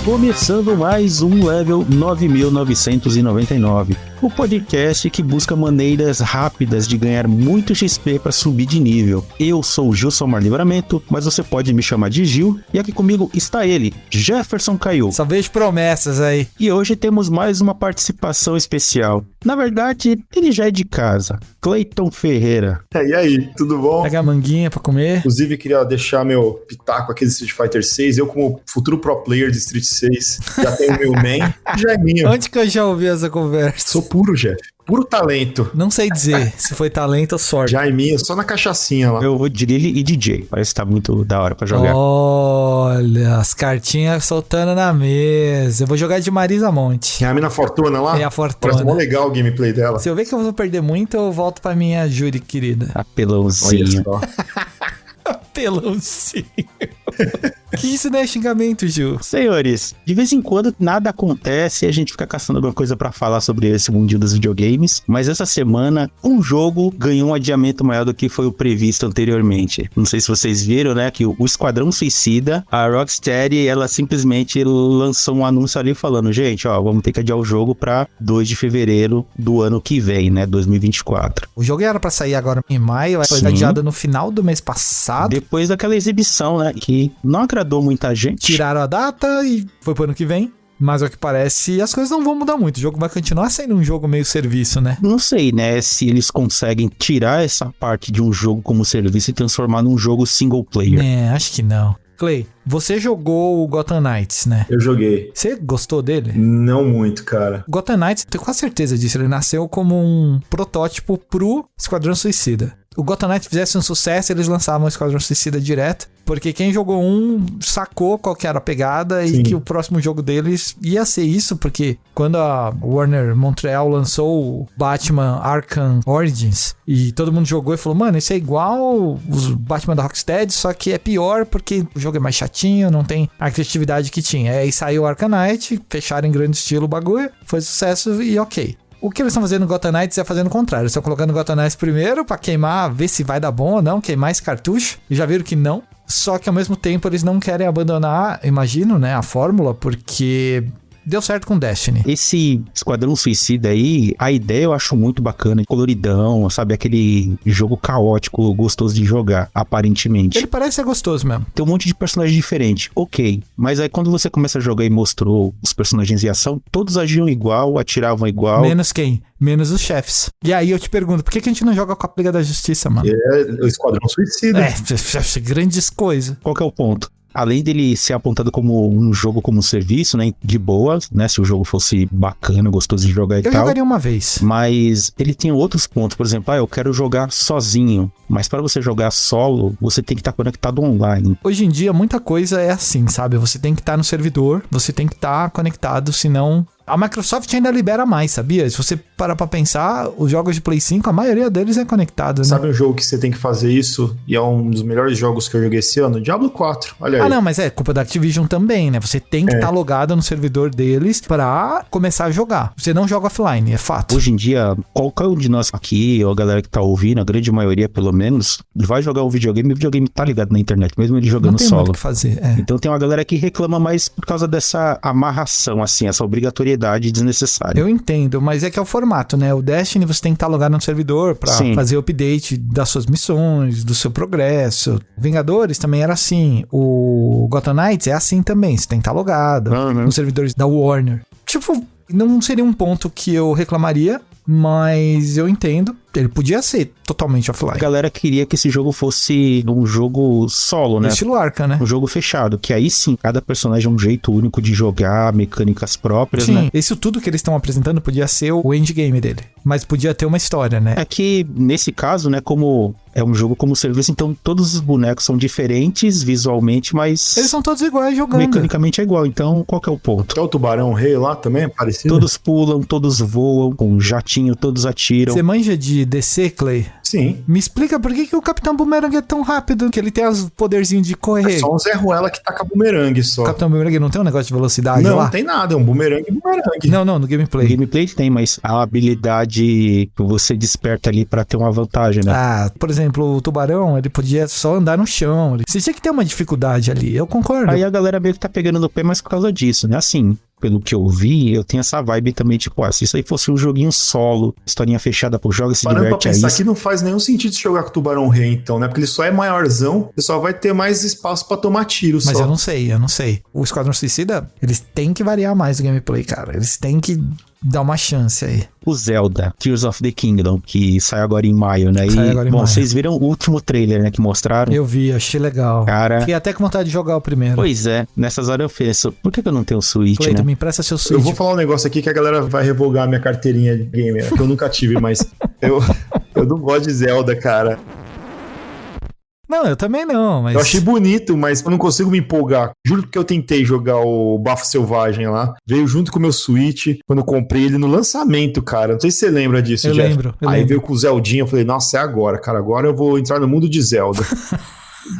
Começando mais um Level 9999, o podcast que busca maneiras rápidas de ganhar muito XP para subir de nível. Eu sou o Gilson Mar Livramento, mas você pode me chamar de Gil, e aqui comigo está ele, Jefferson Caiu. Só vejo promessas aí. E hoje temos mais uma participação especial. Na verdade, ele já é de casa, Cleiton Ferreira. E aí, tudo bom? Pega a manguinha pra comer. Inclusive, queria deixar meu pitaco aqui de Street Fighter 6. Eu, como futuro pro player de Street 6, já tenho meu main, já é minha. Onde que eu já ouvi essa conversa? Sou puro, Jeff. Puro talento. Não sei dizer se foi talento ou sorte. Já é minha, só na cachaçinha lá. Eu vou de Lily e DJ. Parece que tá muito da hora pra jogar. Olha, as cartinhas soltando na mesa. Eu vou jogar de Marisa Monte. É a mina Fortuna lá? É a Fortuna. Parece mó legal o gameplay dela. Se eu ver que eu vou perder muito, eu volto pra minha Júri querida. Apelãozinho. Apelãozinho. Que isso não é xingamento, Gil? Senhores, de vez em quando nada acontece e a gente fica caçando alguma coisa pra falar sobre esse mundinho dos videogames, mas essa semana um jogo ganhou um adiamento maior do que foi o previsto anteriormente. Não sei se vocês viram, né, que o Esquadrão Suicida, a Rocksteady, ela simplesmente lançou um anúncio ali falando, gente, ó, vamos ter que adiar o jogo pra 2 de fevereiro do ano que vem, né, 2024. O jogo era pra sair agora em maio, foi adiado no final do mês passado. Depois daquela exibição, né, que não agradou muita gente. Tiraram a data e foi pro ano que vem. Mas ao que parece, as coisas não vão mudar muito. O jogo vai continuar sendo um jogo meio serviço, né? Não sei, né, se eles conseguem tirar essa parte de um jogo como serviço e transformar num jogo single player. Acho que não. Clay, você jogou o Gotham Knights, né? Eu joguei. Você gostou dele? Não muito, cara. Gotham Knights, tenho quase certeza disso, ele nasceu como um protótipo pro Esquadrão Suicida. O Gotham Knights fizesse um sucesso, eles lançavam o Esquadrão Suicida direto, porque quem jogou sacou qual que era a pegada. Sim. E que o próximo jogo deles ia ser isso, porque quando a Warner Montreal lançou o Batman Arkham Origins e todo mundo jogou e falou, mano, isso é igual os Batman da Rocksteady, só que é pior porque o jogo é mais chatinho, não tem a criatividade que tinha. Aí saiu o Arkham Knight, fecharam em grande estilo o bagulho, foi sucesso e ok. O que eles estão fazendo no Gotham Knights é fazendo o contrário. Eles estão colocando o Gotham Knights primeiro pra queimar, ver se vai dar bom ou não, queimar esse cartucho. E já viram que não. Só que ao mesmo tempo eles não querem abandonar, imagino, né, a fórmula, porque deu certo com Destiny. Esse Esquadrão Suicida aí, a ideia eu acho muito bacana, coloridão, sabe? Aquele jogo caótico, gostoso de jogar, aparentemente. Ele parece ser gostoso mesmo. Tem um monte de personagem diferente, ok. Mas aí quando você começa a jogar e mostrou os personagens em ação, todos agiam igual, atiravam igual. Menos quem? Menos os chefes. E aí eu te pergunto, por que a gente não joga com a Liga da Justiça, mano? É o Esquadrão Suicida. Grandes coisas. Qual que é o ponto? Além dele ser apontado como um jogo como serviço, né, de boa, né, se o jogo fosse bacana, gostoso de jogar e tal. Eu jogaria uma vez. Mas ele tem outros pontos, por exemplo, eu quero jogar sozinho, mas para você jogar solo, você tem que estar conectado online. Hoje em dia, muita coisa é assim, sabe? Você tem que estar no servidor, você tem que estar conectado, senão... A Microsoft ainda libera mais, sabia? Se você parar pra pensar, os jogos de Play 5, a maioria deles é conectado, né? Sabe um jogo que você tem que fazer isso? E é um dos melhores jogos que eu joguei esse ano? Diablo 4, olha aí. Ah, não, mas é culpa da Activision também, né? Você tem que estar logado no servidor deles pra começar a jogar. Você não joga offline, é fato. Hoje em dia, qualquer um de nós aqui, ou a galera que tá ouvindo, a grande maioria pelo menos, vai jogar um videogame e o videogame tá ligado na internet, mesmo ele jogando solo. Não tem muito o que fazer, Então tem uma galera que reclama mais por causa dessa amarração, assim, essa obrigatoriedade desnecessária. Eu entendo, mas é que é o formato, né? O Destiny você tem que estar logado no servidor pra fazer o update das suas missões, do seu progresso. Vingadores também era assim. O Gotham Knights é assim também. Você tem que estar logado nos servidores da Warner. Tipo, não seria um ponto que eu reclamaria, mas eu entendo. Ele podia ser totalmente offline. A galera queria que esse jogo fosse um jogo solo, né? Estilo Arca, né? Um jogo fechado, que aí sim, cada personagem é um jeito único de jogar, mecânicas próprias, sim, né? Isso tudo que eles estão apresentando podia ser o endgame dele. Mas podia ter uma história, né? É que, nesse caso, né, como é um jogo como serviço, então todos os bonecos são diferentes visualmente, mas... Eles são todos iguais jogando. Mecanicamente é igual, então qual que é o ponto? É o Tubarão Rei lá também, é parecido? Todos pulam, todos voam, com um jatinho, todos atiram. Você manja de de DC, Clay? Sim. Me explica por que o Capitão Boomerang é tão rápido, que ele tem os poderzinhos de correr. É só um Zé Ruela que taca bumerangue só. O Capitão Boomerang não tem um negócio de velocidade Não, lá? não tem nada, é um bumerangue. Não, no O gameplay. gameplay tem, mas a habilidade que você desperta ali pra ter uma vantagem, né? Ah, por exemplo, o tubarão, ele podia só andar no chão. Você tinha que ter uma dificuldade ali, eu concordo. Aí a galera meio que tá pegando no pé mais por causa disso, né? Assim, pelo que eu vi, eu tenho essa vibe também, tipo, se isso aí fosse um joguinho solo, historinha fechada, pô, joga e se Parando pra diverte aí. pensar que não faz nenhum sentido jogar com o Tubarão Rei, então, né? Porque ele só é maiorzão, você só vai ter mais espaço pra tomar tiro Mas só. eu não sei. O Esquadrão Suicida, eles têm que variar mais o gameplay, cara. Eles têm que dar uma chance aí. O Zelda, Tears of the Kingdom, que sai agora em maio, né? Sai agora em maio. Vocês viram o último trailer, né, que mostraram? Eu vi, achei legal. Cara, Fiquei até com vontade de jogar o primeiro. pois é, nessas horas eu penso, por que eu não tenho Switch, Cleiton, né? me empresta seu Eu Switch. vou falar um negócio aqui que a galera vai revogar a minha carteirinha de gamer, que eu nunca tive, mas eu não gosto de Zelda, cara. Não, eu também não, mas... Eu achei bonito, mas eu não consigo me empolgar. Juro que eu tentei jogar o Bafo Selvagem lá. Veio junto com o meu Switch, quando eu comprei ele no lançamento, cara. Não sei se você lembra disso, Eu Jeff. lembro. Aí veio com o Zeldinha, eu falei, nossa, é agora, cara. Agora eu vou entrar no mundo de Zelda.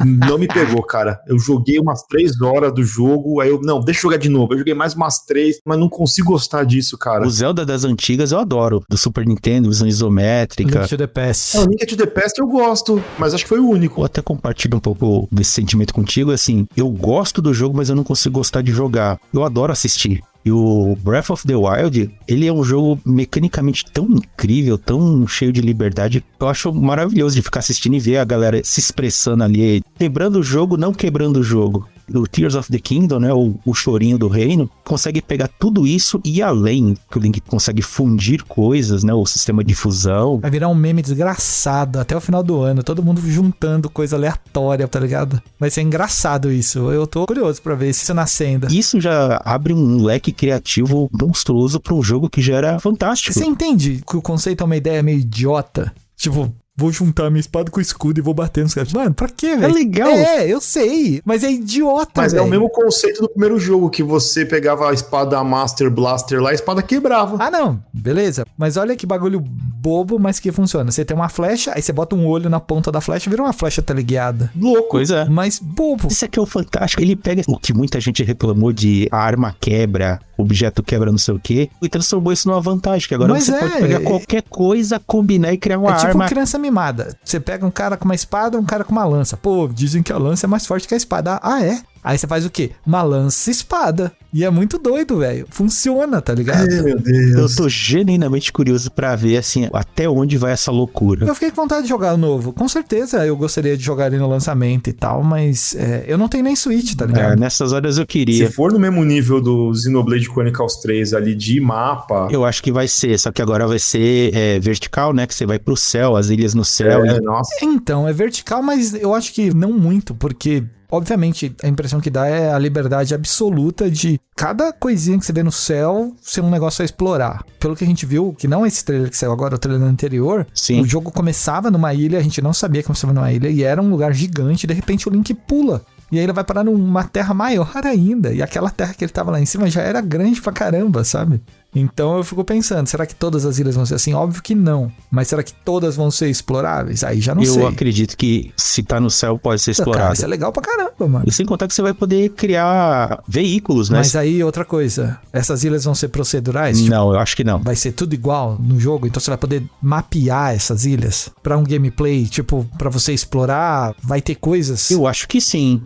Não me pegou, cara. Eu joguei umas 3 horas do jogo, aí não, deixa eu jogar de novo. Eu joguei mais umas 3, mas não consigo gostar disso, cara. O Zelda das antigas eu adoro, do Super Nintendo, visão isométrica. Link to the Past. O Link to the Past eu gosto, mas acho que foi o único. Eu até compartilho um pouco desse sentimento contigo, assim, eu gosto do jogo, mas eu não consigo gostar de jogar. Eu adoro assistir. E o Breath of the Wild, ele é um jogo mecanicamente tão incrível, tão cheio de liberdade, eu acho maravilhoso de ficar assistindo e ver a galera se expressando ali, quebrando o jogo, não quebrando o jogo. O Tears of the Kingdom, né, o chorinho do reino, consegue pegar tudo isso e além, que o Link consegue fundir coisas, né, o sistema de fusão. Vai virar um meme desgraçado até o final do ano. Todo mundo juntando coisa aleatória, tá ligado? Vai ser engraçado isso. Eu tô curioso pra ver isso nascendo. Isso já abre um leque criativo monstruoso pra um jogo que já era fantástico. Você entende que o conceito é uma ideia meio idiota? Tipo, vou juntar minha espada com o escudo e vou bater nos caras. Mano, pra quê, velho? É legal. É, eu sei. Mas é idiota, Mas velho. é o mesmo conceito do primeiro jogo, que você pegava a espada Master Blaster lá, a espada quebrava. Ah, não. Beleza. Mas olha que bagulho bobo, mas que funciona. Você tem uma flecha, aí você bota um olho na ponta da flecha, vira uma flecha teleguiada. Louco. Pois é. Mas bobo. Isso aqui é o fantástico. Ele pega o que muita gente reclamou de a arma quebra, objeto quebra, não sei o quê, e transformou isso numa vantagem, que agora Mas você pode pegar qualquer coisa, combinar e criar uma É tipo arma. criança mimada. Você pega um cara com uma espada, um cara com uma lança. Pô, dizem que a lança é mais forte que a espada. Ah, é? Aí você faz o quê? Uma lança-espada. E é muito doido, velho. Funciona, tá ligado? Ai, meu Eu Deus. tô genuinamente curioso pra ver, assim, até onde vai essa loucura. Eu fiquei com vontade de jogar o novo. Com certeza eu gostaria de jogar ele no lançamento e tal, mas eu não tenho nem Switch, tá ligado? Nessas horas eu Se queria. for no mesmo nível do Xenoblade Chronicles 3 ali de mapa... Eu acho que vai ser, só que agora vai ser vertical, né? Que você vai pro céu, as ilhas no céu. nossa. Então, é vertical, mas eu acho que não muito, porque... Obviamente, a impressão que dá é a liberdade absoluta de cada coisinha que você vê no céu ser um negócio a explorar. Pelo que a gente viu, que não esse trailer que saiu agora, o trailer anterior, Sim. o jogo começava numa ilha, a gente não sabia que começava numa ilha, e era um lugar gigante, e de repente o Link pula. E aí ele vai parar numa terra maior ainda, e aquela terra que ele tava lá em cima já era grande pra caramba, sabe? Então eu fico pensando, será que todas as ilhas vão ser assim? Óbvio que não. Mas será que todas vão ser exploráveis? Aí já não sei. Eu acredito que se tá no céu pode ser Cara, explorado. isso é legal pra caramba, mano. E sem contar que você vai poder criar veículos, né? Mas aí, outra coisa, essas ilhas vão ser procedurais? Tipo, Não, eu acho que não. vai ser tudo igual no jogo? Então você vai poder mapear essas ilhas pra um gameplay, tipo, pra você explorar, vai ter coisas? Eu acho que sim,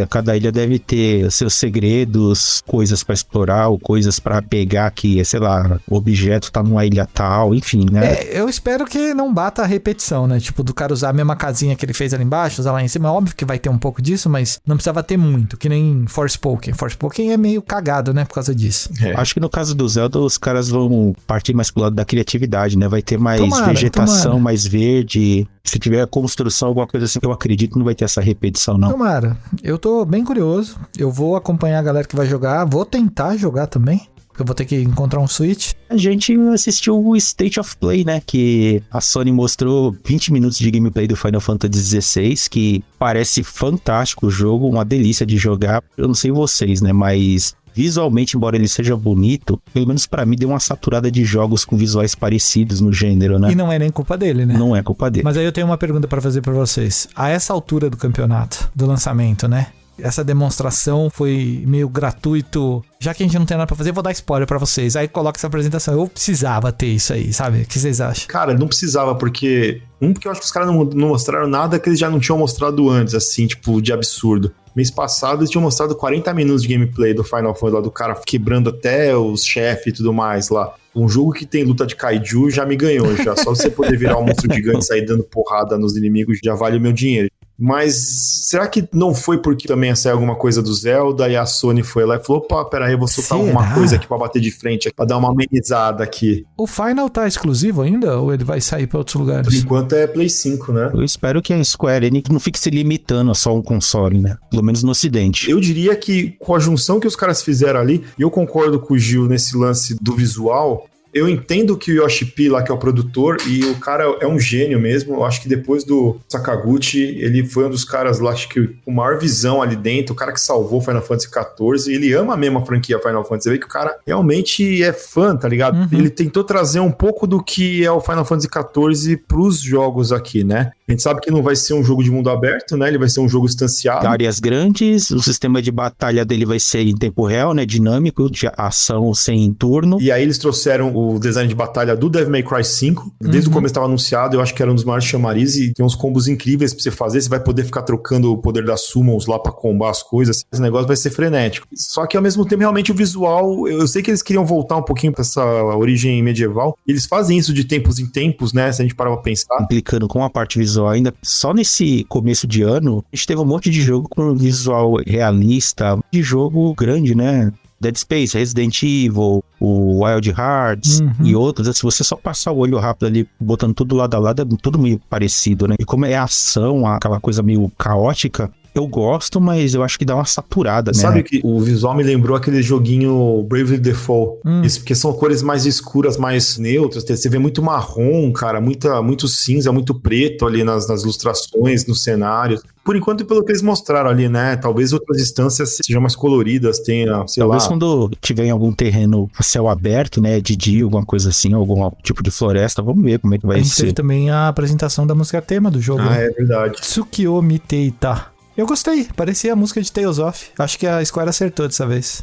Cada ilha deve ter seus segredos, coisas pra explorar ou coisas pra pegar que, sei lá, o objeto tá numa ilha tal, enfim, né? Eu espero que não bata a repetição, né? Tipo, do cara usar a mesma casinha que ele fez ali embaixo, usar lá em cima. É óbvio que vai ter um pouco disso, mas não precisava ter muito, que nem Forspoken. Forspoken é meio cagado, né? Por causa disso. Acho que no caso do Zelda, os caras vão partir mais pro lado da criatividade, né? Vai ter mais vegetação, mais verde. Se tiver construção, alguma coisa assim, eu acredito que não vai ter essa repetição, não. Tomara. Eu tô bem curioso. Eu vou acompanhar a galera que vai jogar. Vou tentar jogar também. Porque eu vou ter que encontrar um Switch. A gente assistiu o State of Play, né? Que a Sony mostrou 20 minutos de gameplay do Final Fantasy XVI, que parece fantástico o jogo, uma delícia de jogar. Eu não sei vocês, né? Mas visualmente, embora ele seja bonito, pelo menos pra mim deu uma saturada de jogos com visuais parecidos no gênero, né? E não é nem culpa dele, né? Não é culpa dele. Mas aí eu tenho uma pergunta pra fazer pra vocês. A essa altura do campeonato, do lançamento, né? Essa demonstração foi meio gratuito. Já que a gente não tem nada pra fazer, eu vou dar spoiler pra vocês. Aí coloca essa apresentação. Eu precisava ter isso aí, sabe? O que vocês acham? Cara, não precisava, porque eu acho que os caras não mostraram nada que eles já não tinham mostrado antes, assim, tipo, de absurdo. Mês passado eles tinham mostrado 40 minutos de gameplay do Final Fantasy, lá do cara quebrando até os chefes e tudo mais lá. Um jogo que tem luta de kaiju já me ganhou, já. Só você poder virar um monstro gigante e sair dando porrada nos inimigos já vale o meu dinheiro. Mas será que não foi porque também ia sair alguma coisa do Zelda e a Sony foi lá e falou, opa, peraí, eu vou soltar alguma coisa aqui pra bater de frente, pra dar uma amenizada aqui. O Final tá exclusivo ainda ou ele vai sair pra outros lugares? Por enquanto é Play 5, né? Eu espero que a Square Enix não fique se limitando a só um console, né? Pelo menos no ocidente. Eu diria que com a junção que os caras fizeram ali, e eu concordo com o Gil nesse lance do visual, eu entendo que o Yoshi P lá, que é o produtor, e o cara é um gênio mesmo. Eu acho que depois do Sakaguchi, ele foi um dos caras lá, acho que com maior visão ali dentro, o cara que salvou Final Fantasy XIV. Ele ama mesmo a franquia Final Fantasy. Você vê que o cara realmente é fã, tá ligado? Uhum. Ele tentou trazer um pouco do que é o Final Fantasy XIV pros jogos aqui, né? A gente sabe que não vai ser um jogo de mundo aberto, né? Ele vai ser um jogo instanciado. Áreas grandes, o sistema de batalha dele vai ser em tempo real, né? Dinâmico, de ação sem turno. E aí eles trouxeram o design de batalha do Devil May Cry 5. Desde o começo estava anunciado, eu acho que era um dos maiores chamarizes e tem uns combos incríveis pra você fazer. Você vai poder ficar trocando o poder das summons lá pra combar as coisas. Esse negócio vai ser frenético. Só que ao mesmo tempo, realmente o visual, eu sei que eles queriam voltar um pouquinho pra essa origem medieval. E eles fazem isso de tempos em tempos, né? Se a gente parar pra pensar. Implicando com a parte visual ainda, só nesse começo de ano, a gente teve um monte de jogo com visual realista, de jogo grande, né? Dead Space, Resident Evil, o Wild Hearts e outros. Se você só passar o olho rápido ali, botando tudo lado a lado, é tudo meio parecido, né? E como é ação, aquela coisa meio caótica, eu gosto, mas eu acho que dá uma saturada, né? Sabe que o visual me lembrou aquele joguinho Bravely Default. Isso porque são cores mais escuras, mais neutras. Você vê muito marrom, cara, muito cinza, muito preto ali nas ilustrações, nos cenários. Por enquanto, pelo que eles mostraram ali, né? Talvez outras instâncias sejam mais coloridas, tenha, sei Talvez lá... quando tiver em algum terreno a céu aberto, né? De dia, alguma coisa assim, algum tipo de floresta, vamos ver como é que vai A gente ser. teve também a apresentação da música tema do jogo. Ah, é verdade. Tsukiyomi Teita. Eu gostei, parecia a música de Tales of. Acho que a Square acertou dessa vez.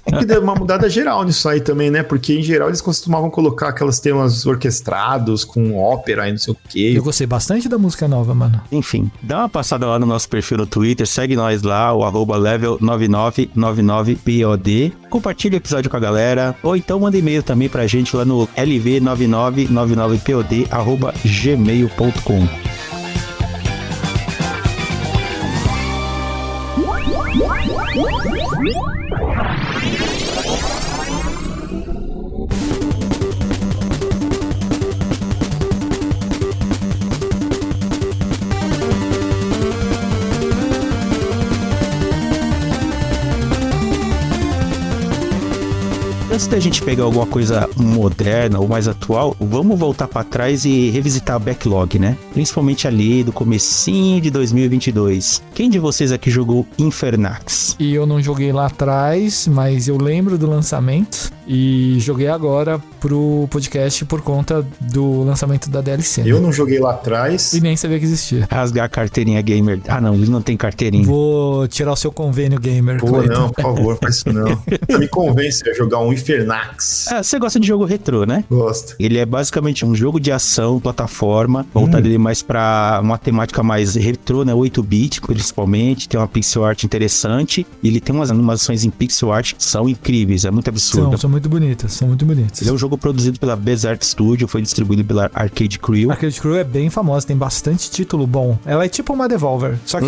Tem que dar uma mudada geral nisso aí também, né? Porque em geral eles costumavam colocar aquelas temas orquestrados com ópera e não sei o quê. Eu gostei bastante da música nova, mano. Enfim, dá uma passada lá no nosso perfil no Twitter, segue nós lá, o @level9999pod, compartilha o episódio com a galera, ou então manda e-mail também pra gente lá no lv9999pod@gmail.com. Antes da gente pegar alguma coisa moderna ou mais atual, vamos voltar pra trás e revisitar a backlog, né? Principalmente ali do comecinho de 2022. Quem de vocês aqui jogou Infernax? E eu não joguei lá atrás, mas eu lembro do lançamento e joguei agora pro podcast por conta do lançamento da DLC. Eu não joguei lá atrás. E nem sabia que existia. Rasgar a carteirinha gamer. Ah não, ele não tem carteirinha. Vou tirar o seu convênio gamer. Pô, Cleiton. não, por favor, faz isso não. Você me convence a jogar um Infernax. Ah, você gosta de jogo retrô, né? Gosto. Ele é basicamente um jogo de ação, plataforma, voltado ali mais pra uma temática mais retrô, né? 8-bit, principalmente. Tem uma pixel art interessante. E ele tem umas animações em pixel art que são incríveis, é muito absurdo. São muito bonitas, são muito bonitas. Ele é um jogo produzido pela Bezart Studio, foi distribuído pela Arcade Crew. Arcade Crew é bem famosa, tem bastante título bom. Ela é tipo uma Devolver, só que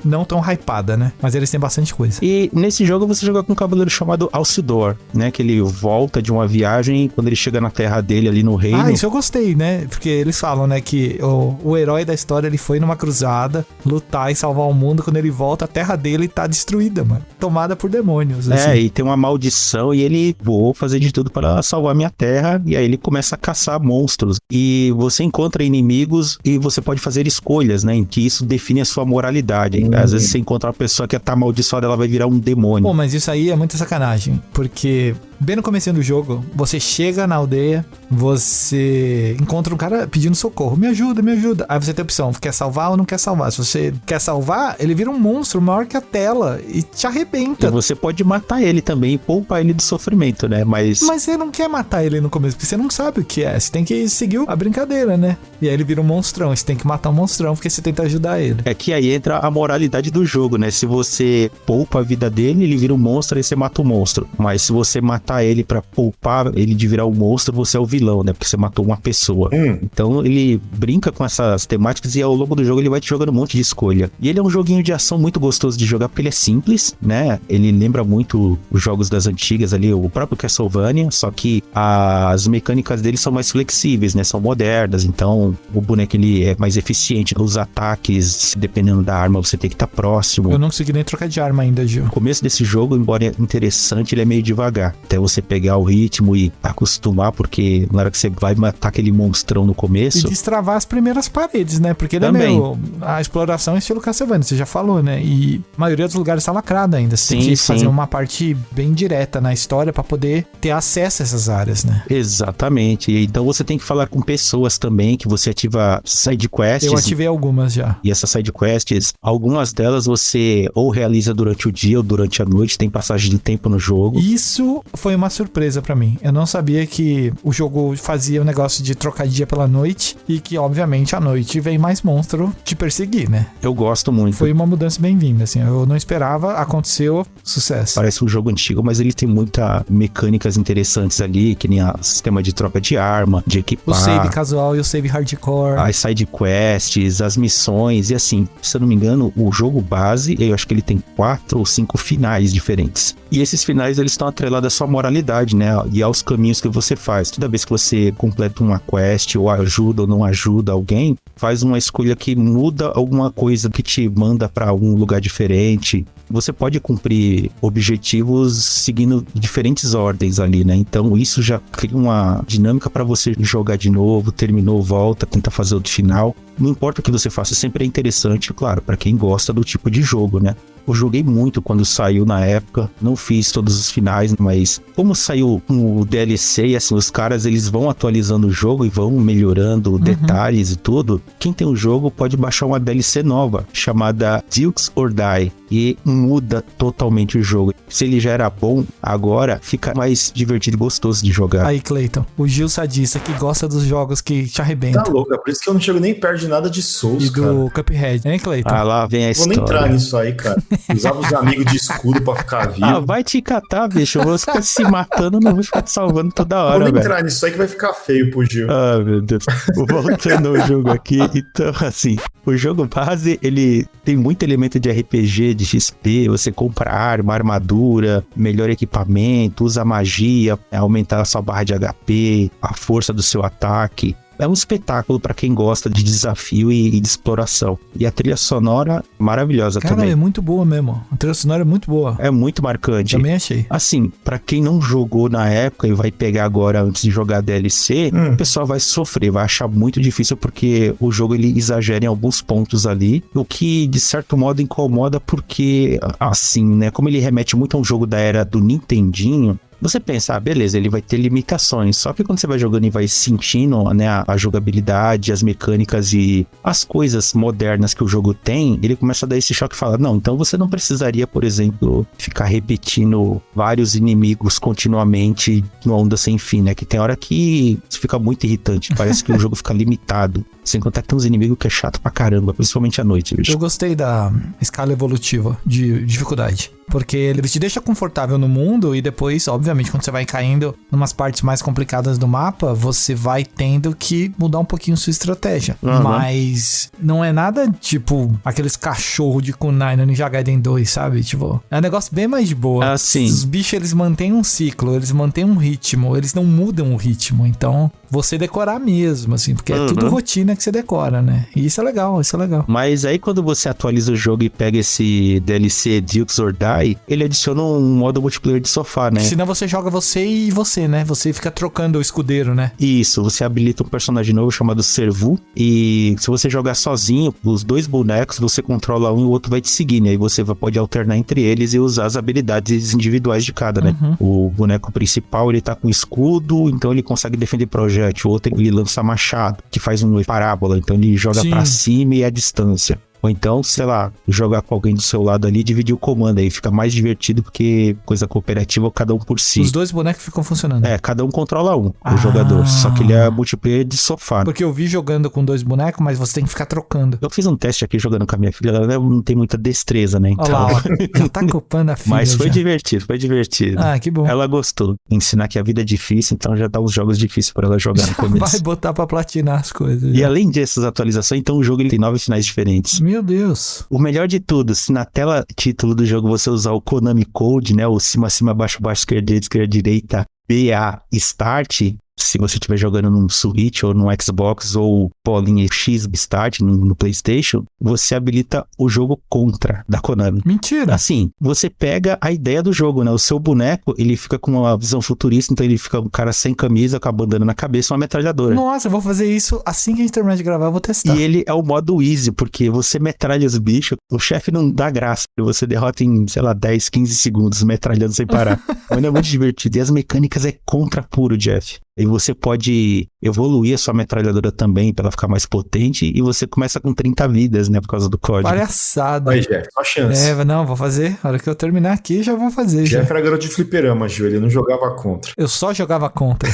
não tão hypada, né? Mas eles têm bastante coisa. E nesse jogo você joga com um cavaleiro chamado Alcidor, né? Que ele volta de uma viagem, quando ele chega na terra dele ali no reino. Ah, isso eu gostei, né? Porque eles falam, né, que o herói da história, ele foi numa cruzada lutar e salvar o mundo. Quando ele volta, a terra dele tá destruída, mano. Tomada por demônios. É, assim. e tem uma maldição e ele voa vou fazer de tudo para salvar minha terra. E aí ele começa a caçar monstros. E você encontra inimigos e você pode fazer escolhas, né? Em que isso define a sua moralidade. Às vezes você encontra uma pessoa que tá amaldiçoada, ela vai virar um demônio. Pô, mas isso aí é muita sacanagem. Porque bem no comecinho do jogo, você chega na aldeia, você encontra um cara pedindo socorro. Me ajuda, me ajuda. Aí você tem a opção, quer salvar ou não quer salvar. Se você quer salvar, ele vira um monstro maior que a tela e te arrebenta. E você pode matar ele também e poupar ele do sofrimento, né? Mas você não quer matar ele no começo, porque você não sabe o que é. Você tem que seguir a brincadeira, né? E aí ele vira um monstrão. Você tem que matar um monstrão porque você tenta ajudar ele. É que aí entra a moralidade do jogo, né? Se você poupa a vida dele, ele vira um monstro e você mata o monstro. Mas se você matar ele pra poupar ele de virar um monstro, você é o vilão, né? Porque você matou uma pessoa. Então ele brinca com essas temáticas e ao longo do jogo ele vai te jogando um monte de escolha. E ele é um joguinho de ação muito gostoso de jogar porque ele é simples, né? Ele lembra muito os jogos das antigas ali, o próprio Castlevania, só que as mecânicas dele são mais flexíveis, né? São modernas, então o boneco ele é mais eficiente. Os ataques, dependendo da arma, você tem que estar próximo. Eu não consegui nem trocar de arma ainda, Gil. O começo desse jogo, embora interessante, ele é meio devagar. Até você pegar o ritmo e acostumar, porque na hora que você vai matar aquele monstrão no começo... E destravar as primeiras paredes, né? Porque ele também. é meio... A exploração é estilo Castlevania, você já falou, né? E a maioria dos lugares tá lacrada ainda. Você tem que fazer uma parte bem direta na história pra poder ter acesso a essas áreas, né? Exatamente. Então você tem que falar com pessoas também, que você ativa side quests. Eu ativei algumas já. E essas side quests, algumas delas você ou realiza durante o dia ou durante a noite, tem passagem de tempo no jogo. Isso foi uma surpresa pra mim. Eu não sabia que o jogo fazia o negócio de trocar dia pela noite e que, obviamente, à noite vem mais monstro te perseguir, né? Eu gosto muito. Foi uma mudança bem-vinda, assim. Eu não esperava, aconteceu, sucesso. Parece um jogo antigo, mas ele tem muitas mecânicas interessantes ali, que nem o sistema de troca de arma, de equipar. O save casual e o save hardcore. As side quests, as missões, e assim, se eu não me engano, o jogo base, eu acho que ele tem 4 ou 5 finais diferentes. E esses finais, eles estão atrelados à sua moralidade, né? E aos caminhos que você faz. Toda vez que você completa uma quest, ou ajuda ou não ajuda alguém, faz uma escolha que muda alguma coisa, que te manda para um lugar diferente. Você pode cumprir objetivos seguindo diferentes ordens ali, né? Então isso já cria uma dinâmica para você jogar de novo, terminou, volta, tenta fazer outro final. Não importa o que você faça, sempre é interessante, claro, para quem gosta do tipo de jogo, né? Eu joguei muito quando saiu na época, não fiz todos os finais, mas como saiu o DLC e assim, os caras eles vão atualizando o jogo e vão melhorando detalhes e tudo. Quem tem o jogo pode baixar uma DLC nova, chamada Dukes or Die, e muda totalmente o jogo. Se ele já era bom, agora fica mais divertido e gostoso de jogar. Aí, Cleiton, o Gil sadista que gosta dos jogos que te arrebentam. Tá louco, é por isso que eu não chego nem perto de nada de Souls, e do Cuphead, hein, Cleiton? Ah, lá vem a Vou história. nem entrar nisso aí, cara. Usava os amigos de escudo pra ficar vivo. Ah, vai te catar, bicho. Eu vou ficar se matando, não vou ficar te salvando toda hora, Vou nem velho. entrar nisso aí que vai ficar feio pro Gil. Ah, meu Deus. Voltando ao jogo aqui. Então, assim, o jogo base, ele tem muito elemento de RPG, de XP. Você compra arma, armadura, melhor equipamento, usa magia, aumentar a sua barra de HP, a força do seu ataque. É um espetáculo pra quem gosta de desafio e de exploração. E a trilha sonora, maravilhosa. Cara, também. é muito boa mesmo. A trilha sonora é muito boa. É muito marcante. Também achei. Assim, pra quem não jogou na época e vai pegar agora antes de jogar DLC, o pessoal vai sofrer, vai achar muito difícil porque o jogo ele exagera em alguns pontos ali, o que de certo modo incomoda porque, assim, né, como ele remete muito a um jogo da era do Nintendinho, você pensa, beleza, ele vai ter limitações, só que quando você vai jogando e vai sentindo, né, a jogabilidade, as mecânicas e as coisas modernas que o jogo tem, ele começa a dar esse choque e fala, não, então você não precisaria, por exemplo, ficar repetindo vários inimigos continuamente numa onda sem fim, né, que tem hora que isso fica muito irritante, parece que o jogo fica limitado, sem contar que tem uns inimigos que é chato pra caramba, principalmente à noite, bicho. Eu gostei da escala evolutiva de dificuldade. Porque ele te deixa confortável no mundo e depois, obviamente, quando você vai caindo em umas partes mais complicadas do mapa, você vai tendo que mudar um pouquinho sua estratégia. Mas não é nada tipo aqueles cachorros de kunai no Ninja Gaiden 2, sabe? Tipo, é um negócio bem mais de boa. Assim. Os bichos, eles mantêm um ciclo, eles mantêm um ritmo, eles não mudam o ritmo. Então, você decorar mesmo, assim, porque é tudo rotina que você decora, né? E isso é legal, isso é legal. Mas aí quando você atualiza o jogo e pega esse DLC Dukes or Die, sai, ele adiciona um modo multiplayer de sofá, né? Senão você joga você e você, né? Você fica trocando o escudeiro, né? Isso, você habilita um personagem novo chamado Servu, e se você jogar sozinho, os dois bonecos, você controla um e o outro vai te seguir, né? E você pode alternar entre eles e usar as habilidades individuais de cada, né? O boneco principal, ele tá com escudo, então ele consegue defender projétil. O outro, ele lança machado, que faz uma parábola, então ele joga pra cima e à distância. Ou então, sei lá, jogar com alguém do seu lado ali e dividir o comando. Aí fica mais divertido porque coisa cooperativa, cada um por si. Os dois bonecos ficam funcionando. Cada um controla o jogador. Só que ele é multiplayer de sofá. Porque eu vi jogando com 2 bonecos, mas você tem que ficar trocando. Eu fiz um teste aqui jogando com a minha filha. Ela não tem muita destreza, né? Então... Olha lá, ó. Já tá culpando a filha. Mas foi já. divertido, foi divertido. Ah, que bom. Ela gostou. Ensinar que a vida é difícil, então já dá uns jogos difíceis pra ela jogar no começo. Vai botar pra platinar as coisas. E além dessas atualizações, então o jogo ele tem 9 finais diferentes. Meu Deus. O melhor de tudo, se na tela título do jogo você usar o Konami Code, né, o cima, baixo, esquerda, direita, BA, Start, se você estiver jogando num Switch ou num Xbox ou bolinha X Start no PlayStation, você habilita o jogo Contra da Konami. Mentira. Assim, você pega a ideia do jogo, né? O seu boneco, ele fica com uma visão futurista, então ele fica um cara sem camisa, com a bandana na cabeça, uma metralhadora. Nossa, eu vou fazer isso assim que a gente terminar de gravar, eu vou testar. E ele é o modo easy, porque você metralha os bichos, o chefe não dá graça, você derrota em, sei lá, 10, 15 segundos, metralhando sem parar. Mas é muito divertido. E as mecânicas é contra puro, Jeff. E você pode evoluir a sua metralhadora também pra ela ficar mais potente. E você começa com 30 vidas, né? Por causa do código. Palhaçada. Aí, Jeff, só chance. Não, vou fazer. A hora que eu terminar aqui, já vou fazer. Jeff era garoto de fliperama, Gil. Ele não jogava contra. Eu só jogava contra.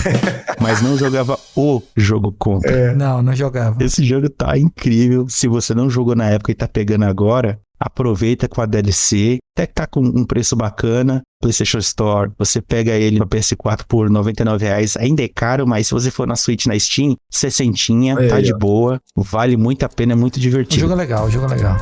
Mas não jogava o jogo contra. Não jogava. Esse jogo tá incrível. Se você não jogou na época e tá pegando agora, aproveita com a DLC. Até que tá com um preço bacana. PlayStation Store, você pega ele no PS4 por R$99, ainda é caro, mas se você for na Switch, na Steam, 60, tá de boa, vale muito a pena, é muito divertido. O jogo é legal, o jogo é legal.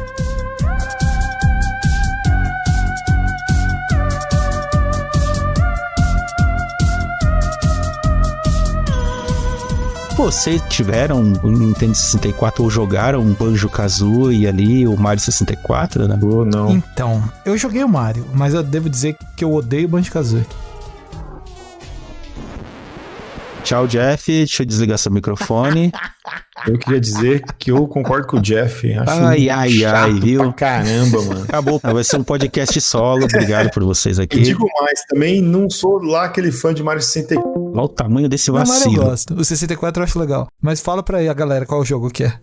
Vocês tiveram um Nintendo 64 ou jogaram um Banjo-Kazooie ali, o Mario 64, né? Não. Então, eu joguei o Mario, mas eu devo dizer que eu odeio o Banjo-Kazooie. Tchau, Jeff. Deixa eu desligar seu microfone. Eu queria dizer que eu concordo com o Jeff. Acho ai, viu? Pra caramba, mano. Acabou. Vai ser um podcast solo. Obrigado por vocês aqui. E digo mais, também não sou lá aquele fã de Mario 64. Olha o tamanho desse Mario vacilo. eu gosto. O 64 eu acho legal. Mas fala pra aí a galera qual o jogo que é.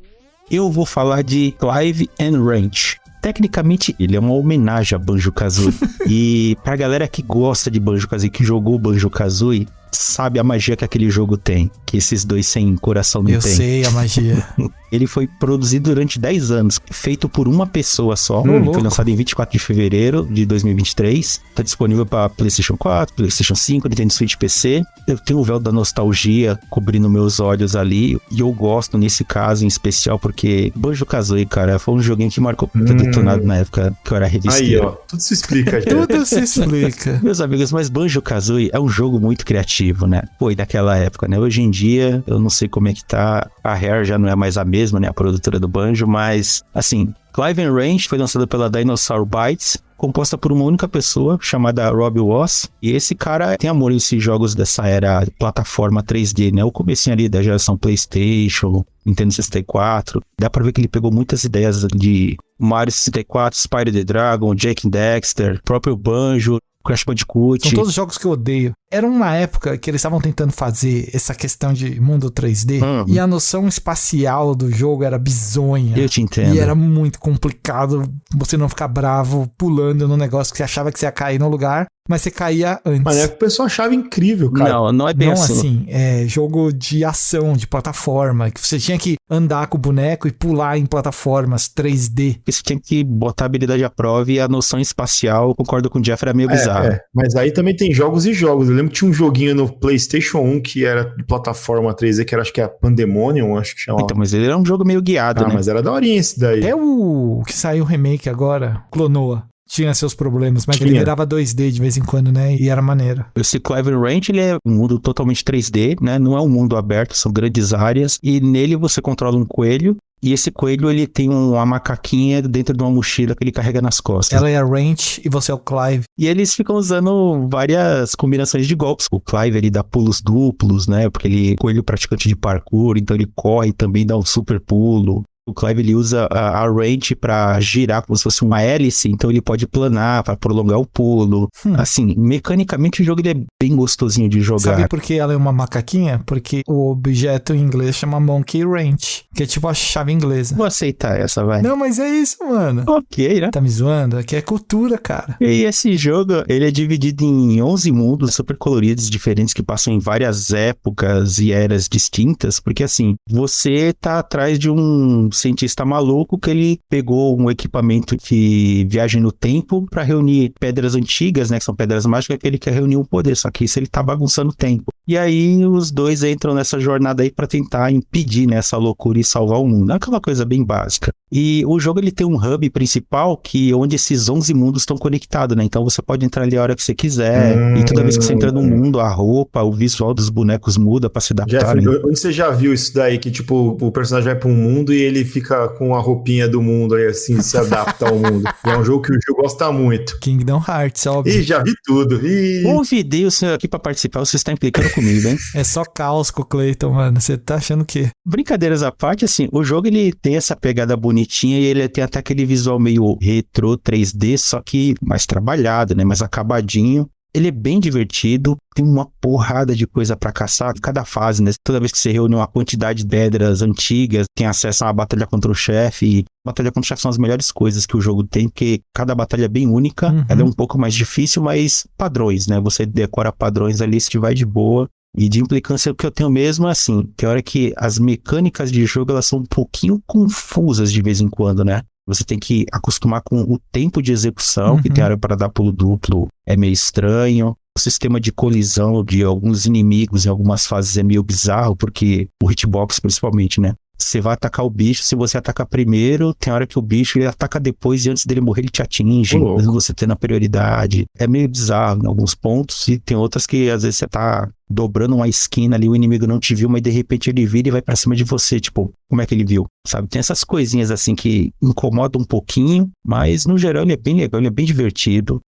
Eu vou falar de Clive and Ranch. Tecnicamente, ele é uma homenagem a Banjo-Kazooie. E pra galera que gosta de Banjo-Kazooie, que jogou Banjo-Kazooie, sabe a magia que aquele jogo tem. Que esses dois sem coração não tem. Eu sei a magia. Ele foi produzido durante 10 anos, feito por uma pessoa só. Foi lançado em 24 de fevereiro de 2023. Tá disponível para PlayStation 4, PlayStation 5, Nintendo Switch, PC. Eu tenho o véu da nostalgia cobrindo meus olhos ali. E eu gosto nesse caso em especial porque Banjo-Kazooie, cara, foi um joguinho que marcou muito detonado na época que eu era revisteiro. Aí, ó, tudo se explica, gente. Tudo se explica. Meus amigos, mas Banjo-Kazooie é um jogo muito criativo, né? Foi daquela época, né? Hoje em dia, eu não sei como é que tá. A Rare já não é mais a mesma, né? A produtora do Banjo, mas, assim, Clive and Ranch foi lançado pela Dinosaur Bytes, composta por uma única pessoa, chamada Rob Woss. E esse cara tem amor a esses jogos dessa era plataforma 3D, né? O comecinho ali da geração PlayStation, Nintendo 64. Dá pra ver que ele pegou muitas ideias de Mario 64, Spyro the Dragon, Jak and Daxter, próprio Banjo, Crash Bandicoot. São todos jogos que eu odeio. Era uma época que eles estavam tentando fazer essa questão de mundo 3D e a noção espacial do jogo era bizonha. Eu te entendo. E era muito complicado você não ficar bravo pulando no negócio que você achava que você ia cair no lugar, mas você caía antes. Mas é que o pessoal achava incrível, cara. Não é bem não assim. É jogo de ação, de plataforma, que você tinha que andar com o boneco e pular em plataformas 3D. Você tinha que botar a habilidade à prova e a noção espacial, eu concordo com o Jeff, era meio bizarro. Mas aí também tem jogos e jogos. Eu lembro que tinha um joguinho no PlayStation 1 que era de plataforma 3D, que era, acho que é Pandemonium, acho que chamava. Então, mas ele era um jogo meio guiado, né? Mas era daorinha esse daí. Até o que saiu o remake agora, Clonoa, tinha seus problemas, mas ele virava 2D de vez em quando, né? E era maneiro. Esse Clive and Ranch, ele é um mundo totalmente 3D, né? Não é um mundo aberto, são grandes áreas. E nele você controla um coelho E esse coelho, ele tem uma macaquinha dentro de uma mochila que ele carrega nas costas. Ela é a Wrench e você é o Clive. E eles ficam usando várias combinações de golpes. O Clive, ele dá pulos duplos, né? Porque ele é coelho praticante de parkour, então ele corre e também dá um super pulo. O Clive, ele usa a wrench pra girar como se fosse uma hélice, então ele pode planar pra prolongar o pulo. Assim, mecanicamente o jogo ele é bem gostosinho de jogar. Sabe por que ela é uma macaquinha? Porque o objeto em inglês chama Monkey Wrench, que é tipo a chave inglesa. Vou aceitar essa, vai. Não, mas é isso, mano. Ok, né? Tá me zoando? Aqui é cultura, cara. E esse jogo, ele é dividido em 11 mundos super coloridos, diferentes, que passam em várias épocas e eras distintas, porque assim, você tá atrás de um cientista maluco que ele pegou um equipamento de viagem no tempo para reunir pedras antigas, né, que são pedras mágicas, que ele quer reunir um poder, só que isso ele tá bagunçando o tempo. E aí os dois entram nessa jornada aí para tentar impedir, né, essa loucura e salvar o mundo. É aquela coisa bem básica. E o jogo ele tem um hub principal que onde esses 11 mundos estão conectados, né? Então você pode entrar ali a hora que você quiser. E toda vez que você entra no mundo, a roupa, o visual dos bonecos muda pra se adaptar. Jeff, né? onde você já viu isso daí? Que tipo, o personagem vai pra um mundo e ele fica com a roupinha do mundo aí, assim, se adapta ao mundo. E é um jogo que o Gil gosta muito. Kingdom Hearts, óbvio. Ih, já vi tudo. Ih. Convidei o senhor aqui pra participar, você está implicando comigo, hein? É só caos com o Clayton, mano. Você tá achando o quê? Brincadeiras à parte, assim, o jogo ele tem essa pegada bonitinha e ele tem até aquele visual meio retrô 3D, só que mais trabalhado, né? Mais acabadinho. Ele é bem divertido, tem uma porrada de coisa pra caçar, cada fase, né? Toda vez que você reúne uma quantidade de pedras antigas, tem acesso a uma batalha contra o chefe, e batalha contra o chefe são as melhores coisas que o jogo tem, porque cada batalha é bem única, ela é um pouco mais difícil, mas padrões, né? Você decora padrões ali, se vai de boa. E de implicância, o que eu tenho mesmo é assim, tem hora que as mecânicas de jogo, elas são um pouquinho confusas de vez em quando, né? Você tem que acostumar com o tempo de execução, que tem hora para dar pulo duplo, é meio estranho. O sistema de colisão de alguns inimigos em algumas fases é meio bizarro, porque o hitbox principalmente, né? Você vai atacar o bicho, se você atacar primeiro, tem hora que o bicho ele ataca depois e antes dele morrer ele te atinge, mesmo você tendo a prioridade. É meio bizarro em alguns pontos e tem outras que às vezes você tá dobrando uma esquina ali, o inimigo não te viu, mas de repente ele vira e vai pra cima de você, tipo, como é que ele viu? Sabe? Tem essas coisinhas assim que incomodam um pouquinho, mas no geral ele é bem legal, ele é bem divertido.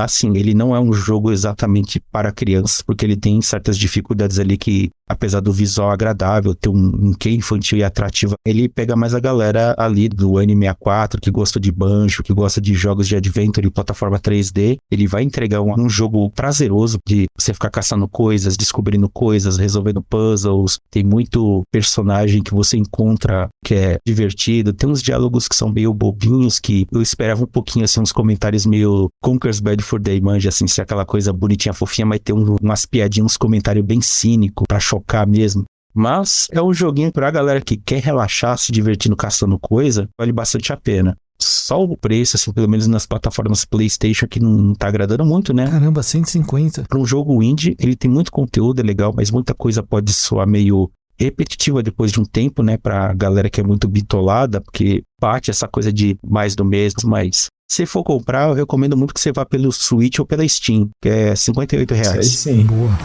Assim, ele não é um jogo exatamente para crianças, porque ele tem certas dificuldades ali que, apesar do visual agradável, ter um quê infantil e atrativo, ele pega mais a galera ali do N64, que gosta de Banjo, que gosta de jogos de adventure e plataforma 3D. Ele vai entregar um jogo prazeroso de você ficar caçando coisas, descobrindo coisas, resolvendo puzzles. Tem muito personagem que você encontra que é divertido. Tem uns diálogos que são meio bobinhos, que eu esperava um pouquinho, assim, uns comentários meio Conker's Bad Fur Day, manja, assim, ser aquela coisa bonitinha, fofinha, mas ter umas piadinhas, uns comentários bem cínicos pra chocar mesmo. Mas é um joguinho pra galera que quer relaxar, se divertindo caçando coisa, vale bastante a pena. Só o preço, assim, pelo menos nas plataformas PlayStation, que não tá agradando muito, né? Caramba, 150. Pra um jogo indie, ele tem muito conteúdo, é legal, mas muita coisa pode soar meio repetitiva depois de um tempo, né? Pra galera que é muito bitolada, porque bate essa coisa de mais do mesmo, mas se for comprar, eu recomendo muito que você vá pelo Switch ou pela Steam, que é R$58. Isso aí sim. Boa.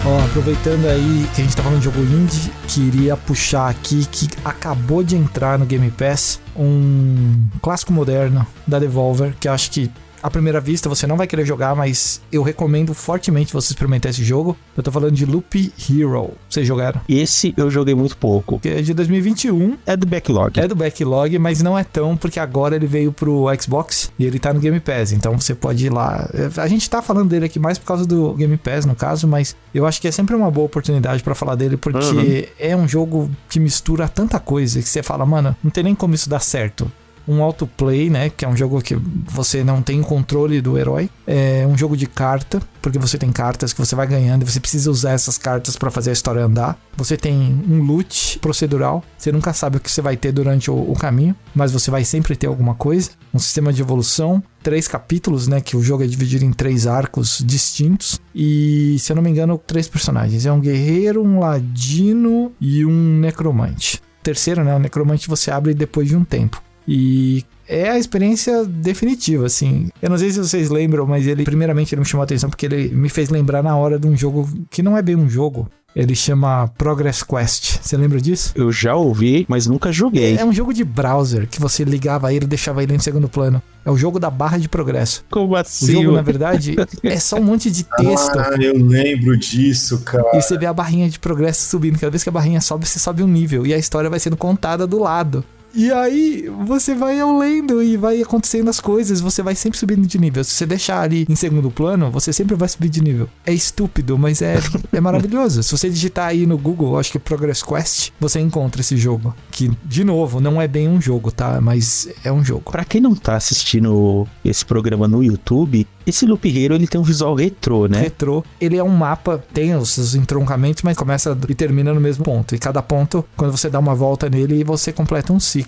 Ó, aproveitando aí que a gente tá falando de jogo indie, queria puxar aqui que acabou de entrar no Game Pass um clássico moderno da Devolver, que eu acho que à primeira vista você não vai querer jogar, mas eu recomendo fortemente você experimentar esse jogo. Eu tô falando de Loop Hero. Vocês jogaram? Esse eu joguei muito pouco. Que é de 2021. É do backlog. É do backlog, mas não é tão, porque agora ele veio pro Xbox e ele tá no Game Pass, então você pode ir lá. A gente tá falando dele aqui mais por causa do Game Pass, no caso, mas eu acho que é sempre uma boa oportunidade pra falar dele, porque é um jogo que mistura tanta coisa que você fala, mano, não tem nem como isso dar certo. Um autoplay, né, que é um jogo que você não tem controle do herói. É um jogo de carta, porque você tem cartas que você vai ganhando e você precisa usar essas cartas pra fazer a história andar. Você tem um loot procedural, você nunca sabe o que você vai ter durante o caminho, mas você vai sempre ter alguma coisa. Um sistema de evolução, 3 capítulos, né, que o jogo é dividido em 3 arcos distintos. E, se eu não me engano, 3 personagens. É um guerreiro, um ladino e um necromante. O terceiro, né, o necromante você abre depois de um tempo. E é a experiência definitiva, assim. Eu não sei se vocês lembram, mas primeiramente ele me chamou a atenção porque ele me fez lembrar na hora de um jogo que não é bem um jogo. Ele chama Progress Quest. Você lembra disso? Eu já ouvi, mas nunca joguei. É um jogo de browser que você ligava ele e deixava ele em segundo plano. É o jogo da barra de progresso. Como assim? O jogo, na verdade, é só um monte de texto. Ah, eu lembro disso, cara. E você vê a barrinha de progresso subindo. Cada vez que a barrinha sobe, você sobe um nível. E a história vai sendo contada do lado. E aí, você vai lendo e vai acontecendo as coisas, você vai sempre subindo de nível. Se você deixar ali em segundo plano, você sempre vai subir de nível. É estúpido, mas é maravilhoso. Se você digitar aí no Google, acho que Progress Quest, você encontra esse jogo. Que, de novo, não é bem um jogo, tá? Mas é um jogo. Pra quem não tá assistindo esse programa no YouTube, esse Loop Hero, ele tem um visual retrô, né? Retrô. Ele é um mapa, tem os seus entroncamentos, mas começa e termina no mesmo ponto. E cada ponto, quando você dá uma volta nele, você completa um ciclo.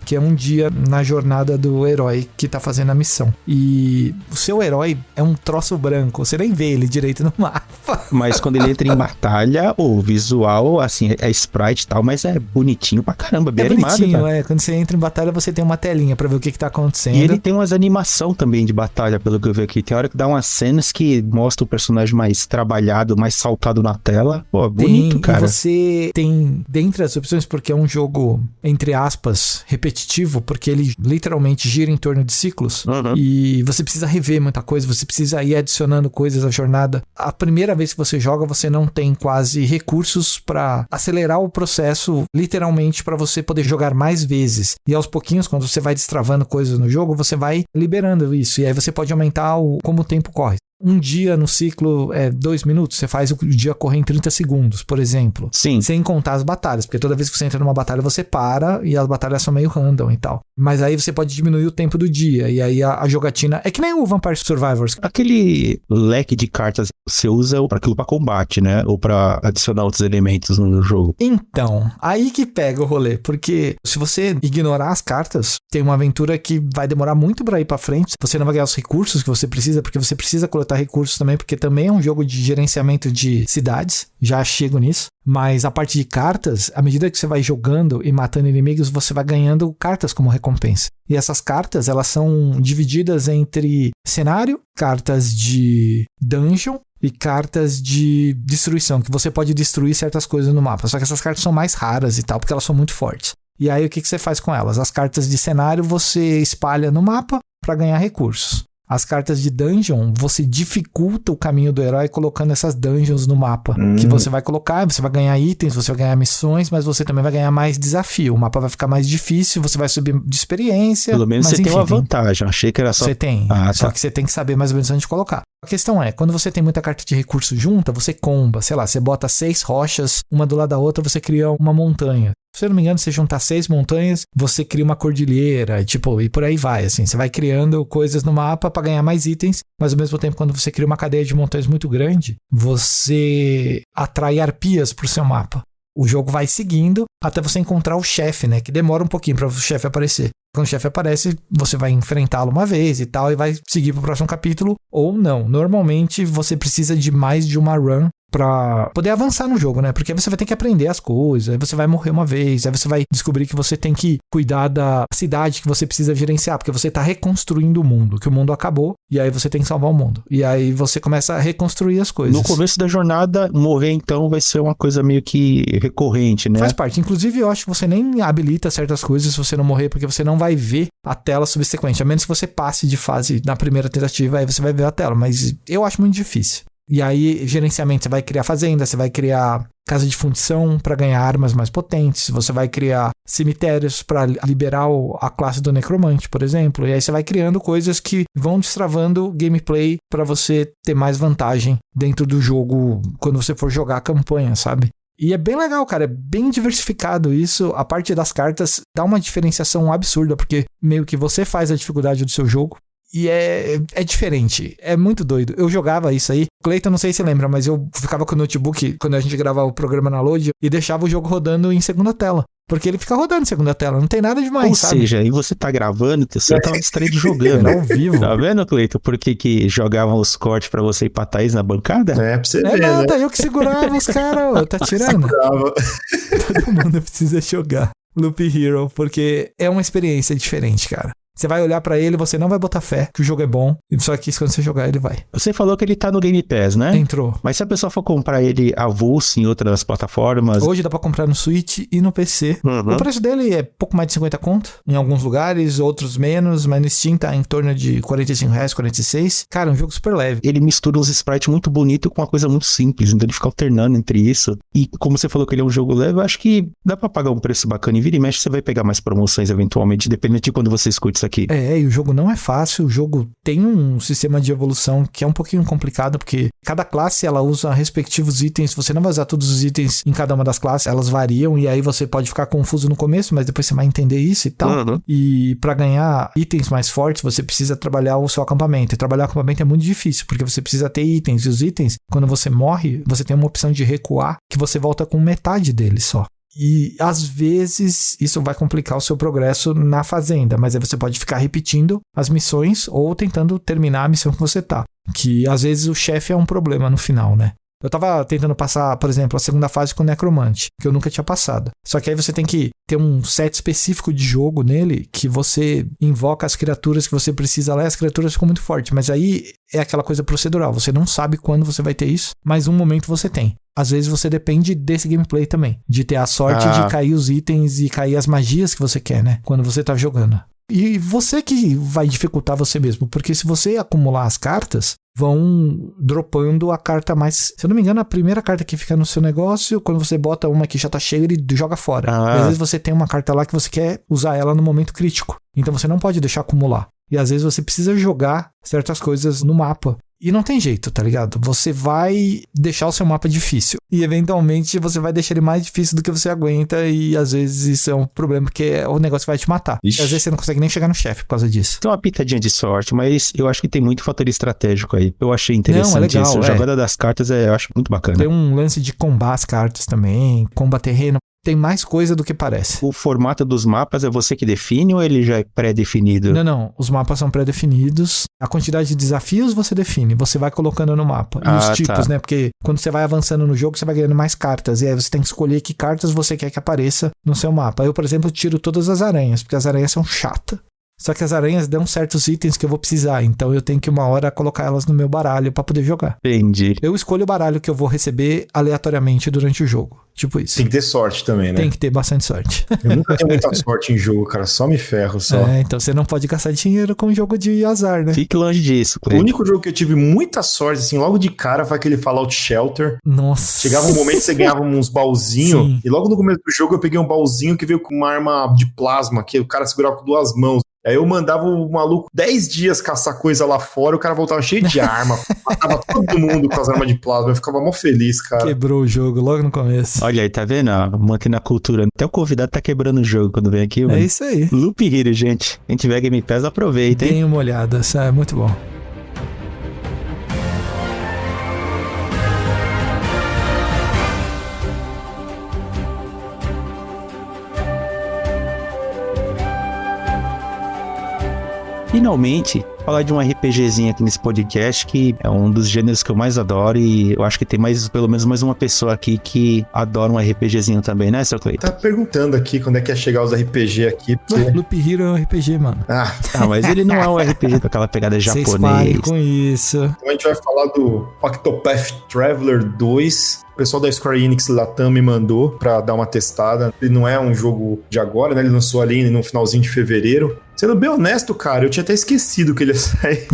Que é um dia na jornada do herói que tá fazendo a missão. E o seu herói é um troço branco, você nem vê ele direito no mapa. Mas quando ele entra em batalha, o visual, assim, é sprite e tal, mas é bonitinho pra caramba, bem animado. Bonitinho, tá? Quando você entra em batalha, você tem uma telinha pra ver o que tá acontecendo. E ele tem umas animação também de batalha, pelo que eu vi aqui. Tem hora que dá umas cenas que mostra o personagem mais trabalhado, mais saltado na tela. Pô, bonito, cara. E você tem, dentre as opções, porque é um jogo, entre aspas, repetitivo, porque ele literalmente gira em torno de ciclos. E você precisa rever muita coisa, você precisa ir adicionando coisas à jornada. A primeira vez que você joga, você não tem quase recursos para acelerar o processo, literalmente, para você poder jogar mais vezes. E aos pouquinhos, quando você vai destravando coisas no jogo, você vai liberando isso. E aí você pode aumentar como o tempo corre. Um dia no ciclo é 2 minutos, você faz o dia correr em 30 segundos, por exemplo. Sim. Sem contar as batalhas, porque toda vez que você entra numa batalha, você para e as batalhas são meio random e tal. Mas aí você pode diminuir o tempo do dia, e aí a jogatina... É que nem o Vampire Survivors. Aquele leque de cartas você usa para aquilo pra combate, né? Ou pra adicionar outros elementos no jogo. Então, aí que pega o rolê, porque se você ignorar as cartas, tem uma aventura que vai demorar muito pra ir pra frente, você não vai ganhar os recursos que você precisa, porque você precisa coletar recursos também, porque também é um jogo de gerenciamento de cidades, já chego nisso. Mas a parte de cartas, à medida que você vai jogando e matando inimigos, você vai ganhando cartas como recompensa. E essas cartas, elas são divididas entre cenário, cartas de dungeon e cartas de destruição, que você pode destruir certas coisas no mapa. Só que essas cartas são mais raras e tal, porque elas são muito fortes. E aí o que você faz com elas? As cartas de cenário você espalha no mapa para ganhar recursos. As cartas de dungeon, você dificulta o caminho do herói colocando essas dungeons no mapa. Que você vai colocar, você vai ganhar itens, você vai ganhar missões, mas você também vai ganhar mais desafio. O mapa vai ficar mais difícil, você vai subir de experiência. Pelo menos mas, você tem uma vantagem. Achei que era só... Você tem, só que você tem que saber mais ou menos onde colocar. A questão é, quando você tem muita carta de recurso junta, você comba. Sei lá, você bota 6 rochas, uma do lado da outra, você cria uma montanha. Se eu não me engano, se você juntar 6 montanhas, você cria uma cordilheira, e por aí vai, assim. Você vai criando coisas no mapa para ganhar mais itens, mas ao mesmo tempo, quando você cria uma cadeia de montanhas muito grande, você atrai arpias pro seu mapa. O jogo vai seguindo até você encontrar o chefe, né? Que demora um pouquinho para o chefe aparecer. Quando o chefe aparece, você vai enfrentá-lo uma vez e tal, e vai seguir pro próximo capítulo, ou não. Normalmente, você precisa de mais de uma run pra poder avançar no jogo, né? Porque aí você vai ter que aprender as coisas, aí você vai morrer uma vez, aí você vai descobrir que você tem que cuidar da cidade que você precisa gerenciar, porque você tá reconstruindo o mundo, que o mundo acabou, e aí você tem que salvar o mundo. E aí você começa a reconstruir as coisas. No começo da jornada, morrer então vai ser uma coisa meio que recorrente, né? Faz parte. Inclusive, eu acho que você nem habilita certas coisas se você não morrer, porque você não vai ver a tela subsequente, a menos que você passe de fase na primeira tentativa, aí você vai ver a tela, mas eu acho muito difícil. E aí, gerenciamento, você vai criar fazenda, você vai criar casa de fundição para ganhar armas mais potentes, você vai criar cemitérios para liberar a classe do necromante, por exemplo, e aí você vai criando coisas que vão destravando gameplay para você ter mais vantagem dentro do jogo quando você for jogar a campanha, sabe? E é bem legal, cara, é bem diversificado isso. A parte das cartas dá uma diferenciação absurda, porque meio que você faz a dificuldade do seu jogo. E é diferente, é muito doido. Eu jogava isso aí. Cleiton, não sei se você lembra, mas eu ficava com o notebook quando a gente gravava o programa na Load e deixava o jogo rodando em segunda tela. Porque ele fica rodando em segunda tela, não tem nada demais, sabe? Ou seja, aí você tá gravando, você tá distraído jogando. Ao vivo. Tá vendo, Cleiton? Por que jogavam os cortes pra você ir pra Thaís na bancada? É, pra você ver, nada, né? eu que segurava os caras, tá tirando. Todo mundo precisa jogar. Loop Hero, porque é uma experiência diferente, cara. Você vai olhar pra ele, você não vai botar fé que o jogo é bom, só que quando você jogar ele vai. Você falou que ele tá no Game Pass, né? Entrou. Mas se a pessoa for comprar ele avulso em outras plataformas... Hoje dá pra comprar no Switch e no PC. O preço dele é pouco mais de 50 conto, em alguns lugares, outros menos, mas no Steam tá em torno de R$45, 46. Cara, um jogo super leve. Ele mistura uns sprites muito bonitos com uma coisa muito simples, então ele fica alternando entre isso. E como você falou que ele é um jogo leve, eu acho que dá pra pagar um preço bacana. E vira e mexe, você vai pegar mais promoções eventualmente, dependendo de quando você escuta isso aqui. E o jogo não é fácil, o jogo tem um sistema de evolução que é um pouquinho complicado, porque cada classe ela usa respectivos itens, você não vai usar todos os itens em cada uma das classes, elas variam, e aí você pode ficar confuso no começo, mas depois você vai entender isso e tal. E pra ganhar itens mais fortes, você precisa trabalhar o seu acampamento, e trabalhar o acampamento é muito difícil, porque você precisa ter itens, e os itens, quando você morre, você tem uma opção de recuar, que você volta com metade deles só. E às vezes isso vai complicar o seu progresso na fazenda, mas aí você pode ficar repetindo as missões ou tentando terminar a missão que você tá. Que às vezes o chefe é um problema no final, né? Eu tava tentando passar, por exemplo, a segunda fase com o Necromante, que eu nunca tinha passado. Só que aí você tem que ter um set específico de jogo nele, que você invoca as criaturas que você precisa lá e as criaturas ficam muito fortes. Mas aí é aquela coisa procedural, você não sabe quando você vai ter isso, mas um momento você tem. Às vezes você depende desse gameplay também, de ter a sorte de cair os itens e cair as magias que você quer, né? Quando você tá jogando. E você que vai dificultar você mesmo, porque se você acumular as cartas, vão dropando a carta mais... Se eu não me engano, a primeira carta que fica no seu negócio, quando você bota uma que já tá cheia, ele joga fora. E às vezes você tem uma carta lá que você quer usar ela no momento crítico. Então você não pode deixar acumular. E às vezes você precisa jogar certas coisas no mapa. E não tem jeito, tá ligado? Você vai deixar o seu mapa difícil. E eventualmente você vai deixar ele mais difícil do que você aguenta. E às vezes isso é um problema, porque o negócio vai te matar. E às vezes você não consegue nem chegar no chefe por causa disso. Tem uma pitadinha de sorte, mas eu acho que tem muito fator estratégico aí. Eu achei interessante legal, isso. A jogada das cartas eu acho muito bacana. Tem um lance de combar as cartas também, combar terreno. Tem mais coisa do que parece. O formato dos mapas é você que define ou ele já é pré-definido? Não. Os mapas são pré-definidos. A quantidade de desafios você define. Você vai colocando no mapa. E os tipos, né? Porque quando você vai avançando no jogo, você vai ganhando mais cartas. E aí você tem que escolher que cartas você quer que apareça no seu mapa. Eu, por exemplo, tiro todas as aranhas, porque as aranhas são chatas. Só que as aranhas dão certos itens que eu vou precisar, então eu tenho que uma hora colocar elas no meu baralho pra poder jogar. Entendi. Eu escolho o baralho que eu vou receber aleatoriamente durante o jogo. Tipo isso. Tem que ter sorte também, né? Tem que ter bastante sorte. Eu nunca tenho muita sorte em jogo, cara. Só me ferro, só. Então você não pode gastar dinheiro com jogo de azar, né? Fique longe disso, O único jogo que eu tive muita sorte, assim, logo de cara, foi aquele Fallout Shelter. Nossa. Chegava um momento que você ganhava uns baúzinhos, e logo no começo do jogo eu peguei um baúzinho que veio com uma arma de plasma, que o cara segurava com 2 mãos. Aí eu mandava o maluco 10 dias caçar coisa lá fora, o cara voltava cheio de arma, matava todo mundo com as armas de plasma, eu ficava mó feliz, cara. Quebrou o jogo logo no começo. Olha aí, tá vendo? Mantendo a cultura. Até o convidado tá quebrando o jogo quando vem aqui. Mano. É isso aí. Loop Hero, gente. Quem tiver Game Pass, aproveita, hein? Dêem uma olhada, isso é muito bom. Finalmente, falar de um RPGzinho aqui nesse podcast, que é um dos gêneros que eu mais adoro, e eu acho que tem pelo menos mais uma pessoa aqui que adora um RPGzinho também, né, seu Cleiton? Tá perguntando aqui quando é que ia chegar os RPG aqui. Porque... Loop Hero é um RPG, mano. Mas ele não é um RPG com aquela pegada japonês. Vocês parem com isso. Então a gente vai falar do Octopath Traveler 2. O pessoal da Square Enix Latam me mandou pra dar uma testada. Ele não é um jogo de agora, né? Ele lançou ali no finalzinho de fevereiro. Sendo bem honesto, cara, eu tinha até esquecido que ele ia sair.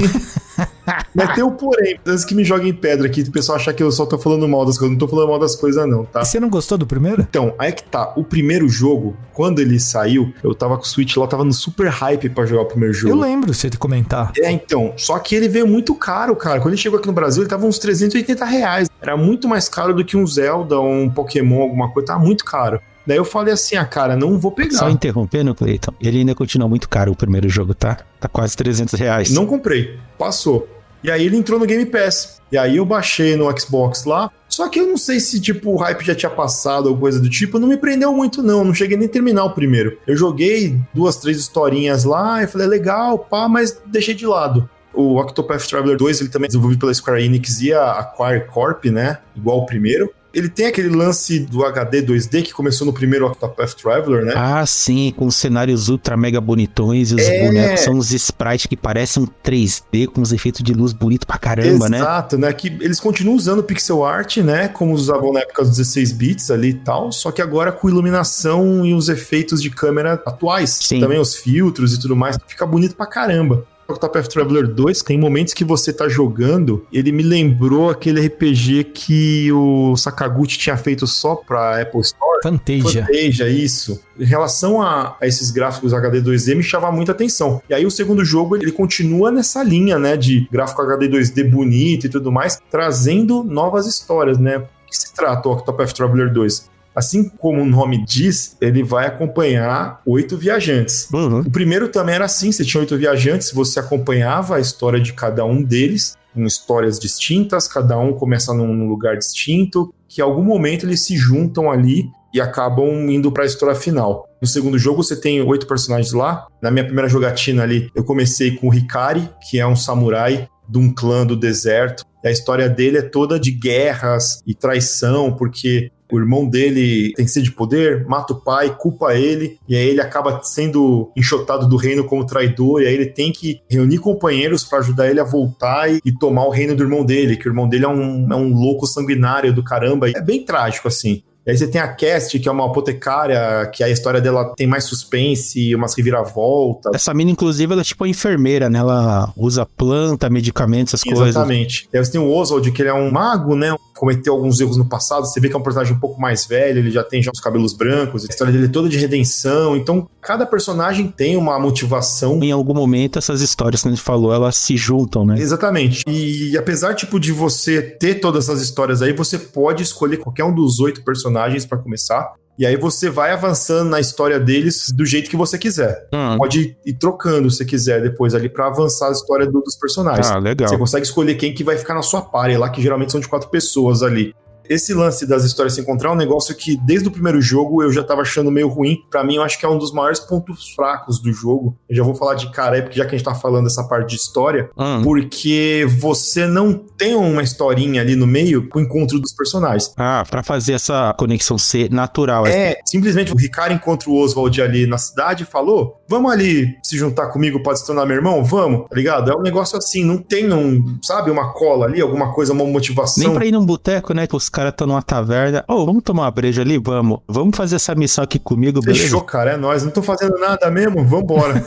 Mas tem o porém, antes que me joguem pedra aqui, o pessoal achar que eu só tô falando mal das coisas. Não tô falando mal das coisas, não, tá? E você não gostou do primeiro? Então, aí que tá. O primeiro jogo, quando ele saiu, eu tava com o Switch lá, eu tava no super hype pra jogar o primeiro jogo. Eu lembro, você te comentar. Então. Só que ele veio muito caro, cara. Quando ele chegou aqui no Brasil, ele tava uns R$380. Era muito mais caro do que um Zelda, um Pokémon, alguma coisa. Tava muito caro. Daí eu falei assim, cara, não vou pegar. Só interrompendo, Cleiton, ele ainda continua muito caro o primeiro jogo, tá? Tá quase R$300. Não comprei. Passou. E aí ele entrou no Game Pass. E aí eu baixei no Xbox lá. Só que eu não sei se, tipo, o hype já tinha passado ou coisa do tipo. Não me prendeu muito, não. Não cheguei nem a terminar o primeiro. Eu joguei 2, 3 historinhas lá. E falei, legal, pá, mas deixei de lado. O Octopath Traveler 2, ele também é desenvolvido pela Square Enix e a Acquire Corp, né? Igual o primeiro. Ele tem aquele lance do HD 2D que começou no primeiro Octopath Traveler, né? Ah, sim, com os cenários ultra mega bonitões e os bonecos são uns sprites que parecem um 3D com os efeitos de luz bonito pra caramba, né? Exato, né? Que eles continuam usando pixel art, né? Como usavam na época dos 16 bits ali e tal, só que agora com iluminação e os efeitos de câmera atuais. Sim. Também os filtros e tudo mais. Fica bonito pra caramba. Octopath Traveler 2, tem momentos que você tá jogando, ele me lembrou aquele RPG que o Sakaguchi tinha feito só pra Apple Store. Fantasia, isso. Em relação a esses gráficos HD 2D, me chamava muita atenção. E aí o segundo jogo, ele continua nessa linha, né, de gráfico HD 2D bonito e tudo mais, trazendo novas histórias, né? O que se trata o Octopath Traveler 2? Assim como o nome diz, ele vai acompanhar 8 viajantes. Uhum. O primeiro também era assim, você tinha 8 viajantes, você acompanhava a história de cada um deles, com histórias distintas, cada um começa num lugar distinto, que em algum momento eles se juntam ali e acabam indo para a história final. No segundo jogo você tem 8 personagens lá. Na minha primeira jogatina ali, eu comecei com o Hikari, que é um samurai de um clã do deserto. E a história dele é toda de guerras e traição, porque o irmão dele tem sede de poder, mata o pai, culpa ele, e aí ele acaba sendo enxotado do reino como traidor, e aí ele tem que reunir companheiros para ajudar ele a voltar e tomar o reino do irmão dele, que o irmão dele é um louco sanguinário do caramba. É bem trágico, assim. E aí você tem a Cast, que é uma apotecária, que a história dela tem mais suspense, umas reviravoltas. Essa mina, inclusive, ela é tipo uma enfermeira, né? Ela usa planta, medicamentos, essas coisas. Exatamente. E aí você tem o Oswald, que ele é um mago, né? Cometeu alguns erros no passado. Você vê que é um personagem um pouco mais velho, ele já tem os cabelos brancos, a história dele é toda de redenção. Então, cada personagem tem uma motivação. Em algum momento, essas histórias que a gente falou, elas se juntam, né? Exatamente. E apesar, de você ter todas essas histórias aí, você pode escolher qualquer um dos 8 personagens para começar. E aí você vai avançando na história deles do jeito que você quiser. Pode ir trocando se quiser depois ali para avançar a história dos personagens. Ah, legal. Você consegue escolher quem que vai ficar na sua party lá, que geralmente são de 4 pessoas ali. Esse lance das histórias se encontrar é um negócio que, desde o primeiro jogo, eu já tava achando meio ruim. Pra mim, eu acho que é um dos maiores pontos fracos do jogo. Eu já vou falar de cara aí, porque já que a gente tá falando dessa parte de história, porque você não tem uma historinha ali no meio pro encontro dos personagens. Ah, pra fazer essa conexão ser natural. Simplesmente o Hikari encontra o Oswald ali na cidade e falou, vamos ali se juntar comigo, pode se tornar meu irmão? Vamos, tá ligado? É um negócio assim, não tem uma cola ali, alguma coisa, uma motivação. Nem pra ir num boteco, né? Os caras estão numa taverna. Vamos tomar uma breja ali? Vamos fazer essa missão aqui comigo, beleza? Fechou, cara, é nóis. Não tô fazendo nada mesmo, vambora.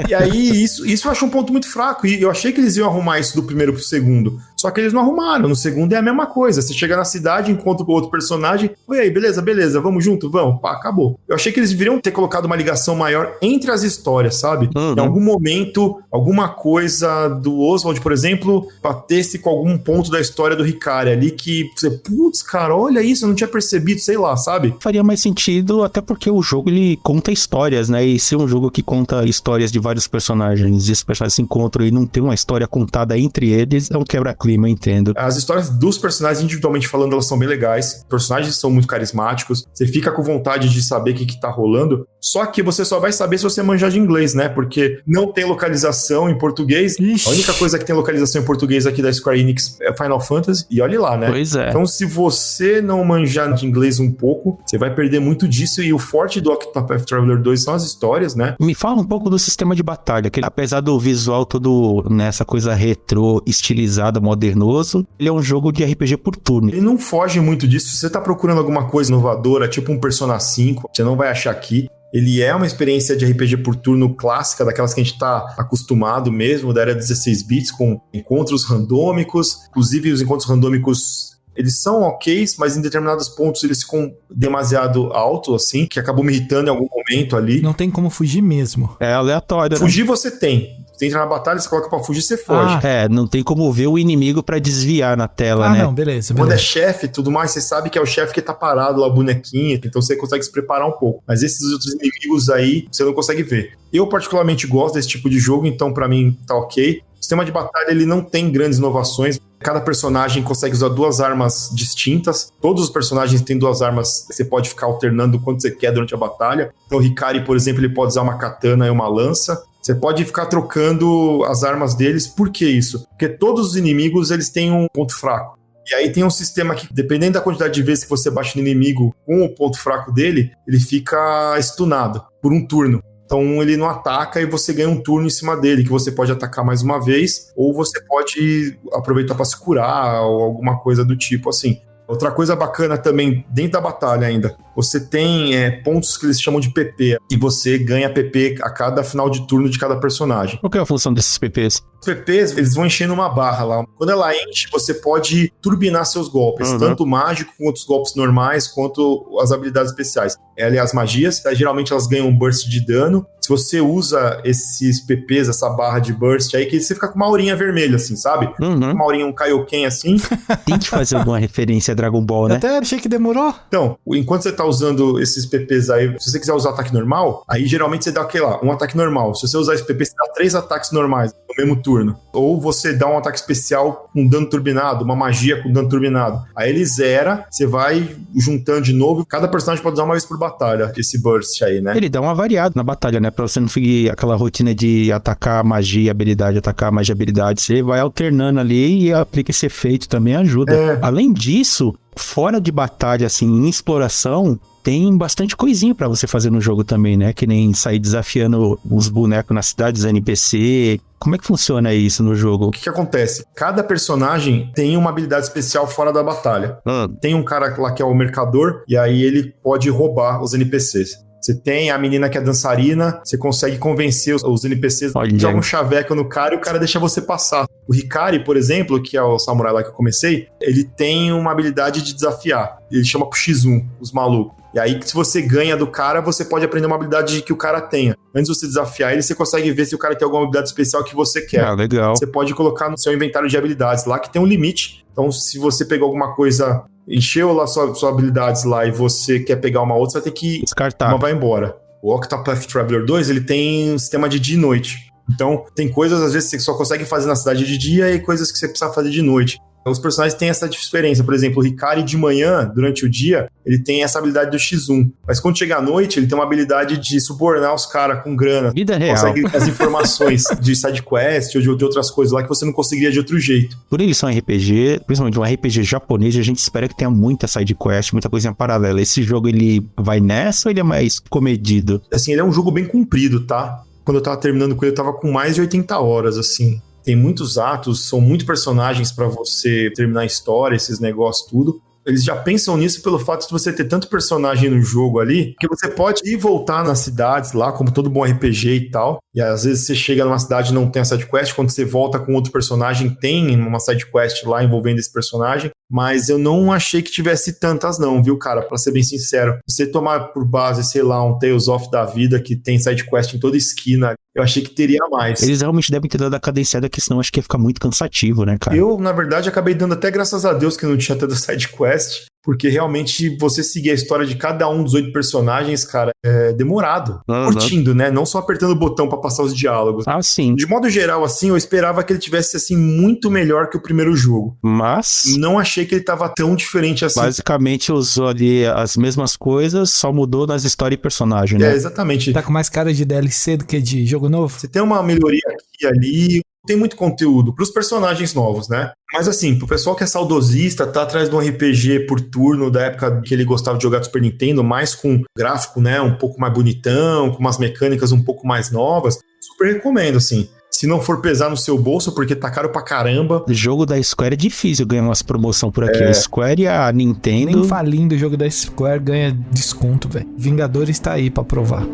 E aí, isso eu acho um ponto muito fraco. E eu achei que eles iam arrumar isso do primeiro pro segundo. Só que eles não arrumaram. No segundo é a mesma coisa. Você chega na cidade, encontra o outro personagem. Oi aí, beleza, vamos junto, vamos. Pá, acabou. Eu achei que eles deveriam ter colocado uma ligação maior entre as histórias, sabe? Em algum momento, alguma coisa do Oswald, por exemplo, batesse com algum ponto da história do Hikari ali que você, putz, cara, olha isso, eu não tinha percebido, sei lá, sabe? Faria mais sentido, até porque o jogo, ele conta histórias, né? E se um jogo que conta histórias de vários personagens, e esses personagens se encontram e não tem uma história contada entre eles, é um quebra-clima, eu entendo. As histórias dos personagens, individualmente falando, elas são bem legais. Os personagens são muito carismáticos. Você fica com vontade de saber o que tá rolando. Só que você só vai saber se você manjar de inglês, né? Porque não tem localização em português. Ixi. A única coisa que tem localização em português aqui da Square Enix é Final Fantasy. E olhe lá, né? Pois é. Então, se você não manjar de inglês um pouco, você vai perder muito disso. E o forte do Octopath Traveler 2 são as histórias, né? Me fala um pouco do sistema de batalha, que apesar do visual todo nessa coisa retrô, estilizada, modernoso, ele é um jogo de RPG por turno. Ele não foge muito disso. Se você tá procurando alguma coisa inovadora, tipo um Persona 5, você não vai achar aqui. Ele é uma experiência de RPG por turno clássica, daquelas que a gente tá acostumado mesmo, da era 16 bits, com encontros randômicos. Inclusive, os encontros randômicos, eles são ok, mas em determinados pontos eles ficam demasiado alto, assim, que acabou me irritando em algum momento ali. Não tem como fugir mesmo. É aleatório, né? Fugir você tem. Você entra na batalha, você coloca pra fugir, você foge. Não tem como ver o inimigo pra desviar na tela, né? Não, beleza. Quando é chefe e tudo mais, você sabe que é o chefe que tá parado lá, o bonequinho, então você consegue se preparar um pouco. Mas esses outros inimigos aí, você não consegue ver. Eu particularmente gosto desse tipo de jogo, então pra mim tá ok. O sistema de batalha, ele não tem grandes inovações. Cada personagem consegue usar 2 armas distintas. Todos os personagens têm 2 armas. Você pode ficar alternando quando você quer durante a batalha. Então o Hikari, por exemplo, ele pode usar uma katana e uma lança. Você pode ficar trocando as armas deles. Por que isso? Porque todos os inimigos, eles têm um ponto fraco. E aí tem um sistema que, dependendo da quantidade de vezes que você bate no inimigo com o ponto fraco dele, ele fica stunado por um turno. Então ele não ataca e você ganha um turno em cima dele, que você pode atacar mais uma vez, ou você pode aproveitar para se curar, ou alguma coisa do tipo assim. Outra coisa bacana também, dentro da batalha ainda, você tem pontos que eles chamam de PP, e você ganha PP a cada final de turno de cada personagem. Qual que é a função desses PPs? Os PPs, eles vão enchendo uma barra lá. Quando ela enche, você pode turbinar seus golpes, tanto mágico quanto os golpes normais, quanto as habilidades especiais. Aliás, magias, geralmente elas ganham um burst de dano. Se você usa esses PPs, essa barra de burst aí, que você fica com uma aurinha vermelha, assim, sabe? Uma aurinha, um Kaioken assim. Tente fazer alguma referência a Dragon Ball, né? Eu até achei que demorou. Então, enquanto você tá usando esses PPs aí, se você quiser usar ataque normal, aí geralmente você dá aquele lá, um ataque normal. Se você usar esse PP, você dá 3 ataques normais no mesmo turno. Ou você dá um ataque especial com dano turbinado, uma magia com dano turbinado. Aí ele zera, você vai juntando de novo. Cada personagem pode usar uma vez por batalha, esse burst aí, né? Ele dá uma variada na batalha, né? Pra você não seguir aquela rotina de atacar magia, habilidade, atacar magia, habilidade. Você vai alternando ali e aplica esse efeito também, ajuda. Além disso, fora de batalha, assim, em exploração, tem bastante coisinha pra você fazer no jogo também, né? Que nem sair desafiando os bonecos na cidade, os NPC. Como é que funciona isso no jogo? O que acontece? Cada personagem tem uma habilidade especial fora da batalha. Tem um cara lá que é o mercador, e aí ele pode roubar os NPCs. Você tem a menina que é dançarina, você consegue convencer os NPCs, joga um chaveco no cara e o cara deixa você passar. O Hikari, por exemplo, que é o samurai lá que eu comecei, ele tem uma habilidade de desafiar. Ele chama pro X1, os malucos. E aí, se você ganha do cara, você pode aprender uma habilidade que o cara tenha. Antes de você desafiar ele, você consegue ver se o cara tem alguma habilidade especial que você quer. Ah, legal. Você pode colocar no seu inventário de habilidades lá, que tem um limite. Então, se você pegou alguma coisa, encheu lá suas habilidades lá e você quer pegar uma outra, você vai ter que descartar. Uma vai embora. O Octopath Traveler 2, ele tem um sistema de dia e noite. Então, tem coisas, às vezes, que você só consegue fazer na cidade de dia e coisas que você precisa fazer de noite. Os personagens têm essa diferença. Por exemplo, o Hikari de manhã, durante o dia, ele tem essa habilidade do X1. Mas quando chega à noite, ele tem uma habilidade de subornar os caras com grana. Vida real. Consegue as informações de sidequest ou de outras coisas lá que você não conseguiria de outro jeito. Por eles são RPG, principalmente um RPG japonês, a gente espera que tenha muita sidequest, muita coisinha paralela. Esse jogo, ele vai nessa ou ele é mais comedido? Assim, ele é um jogo bem comprido, tá? Quando eu tava terminando com ele, eu tava com mais de 80 horas, assim. Tem muitos atos, são muitos personagens pra você terminar a história, esses negócios, tudo. Eles já pensam nisso pelo fato de você ter tanto personagem no jogo ali, que você pode ir e voltar nas cidades lá, como todo bom RPG e tal. E às vezes você chega numa cidade e não tem a sidequest, quando você volta com outro personagem, tem uma sidequest lá envolvendo esse personagem. Mas eu não achei que tivesse tantas não, viu, cara? Pra ser bem sincero. Você tomar por base, sei lá, um Tales of da vida, que tem sidequest em toda esquina, eu achei que teria mais. Eles realmente devem ter dado a cadenciada, que senão acho que ia ficar muito cansativo, né, cara? Eu, na verdade, acabei dando até graças a Deus que não tinha tanto sidequest, porque realmente você seguir a história de cada um dos 8 personagens, cara, é demorado. Curtindo, né? Não só apertando o botão pra passar os diálogos. Ah, sim. De modo geral, assim, eu esperava que ele tivesse, assim, muito melhor que o primeiro jogo. Mas não achei que ele tava tão diferente assim. Basicamente usou ali as mesmas coisas, só mudou nas histórias e personagem, né? É, exatamente. Tá com mais cara de DLC do que de jogo novo? Você tem uma melhoria aqui e ali, tem muito conteúdo pros personagens novos, né? Mas assim, pro pessoal que é saudosista, tá atrás de um RPG por turno da época que ele gostava de jogar do Super Nintendo, mais com gráfico, né, um pouco mais bonitão, com umas mecânicas um pouco mais novas, super recomendo, assim. Se não for pesar no seu bolso, porque tá caro pra caramba. O jogo da Square é difícil ganhar umas promoção por aqui. A Square e a Nintendo... Nem falindo o jogo da Square ganha desconto, velho. Vingadores tá aí pra provar.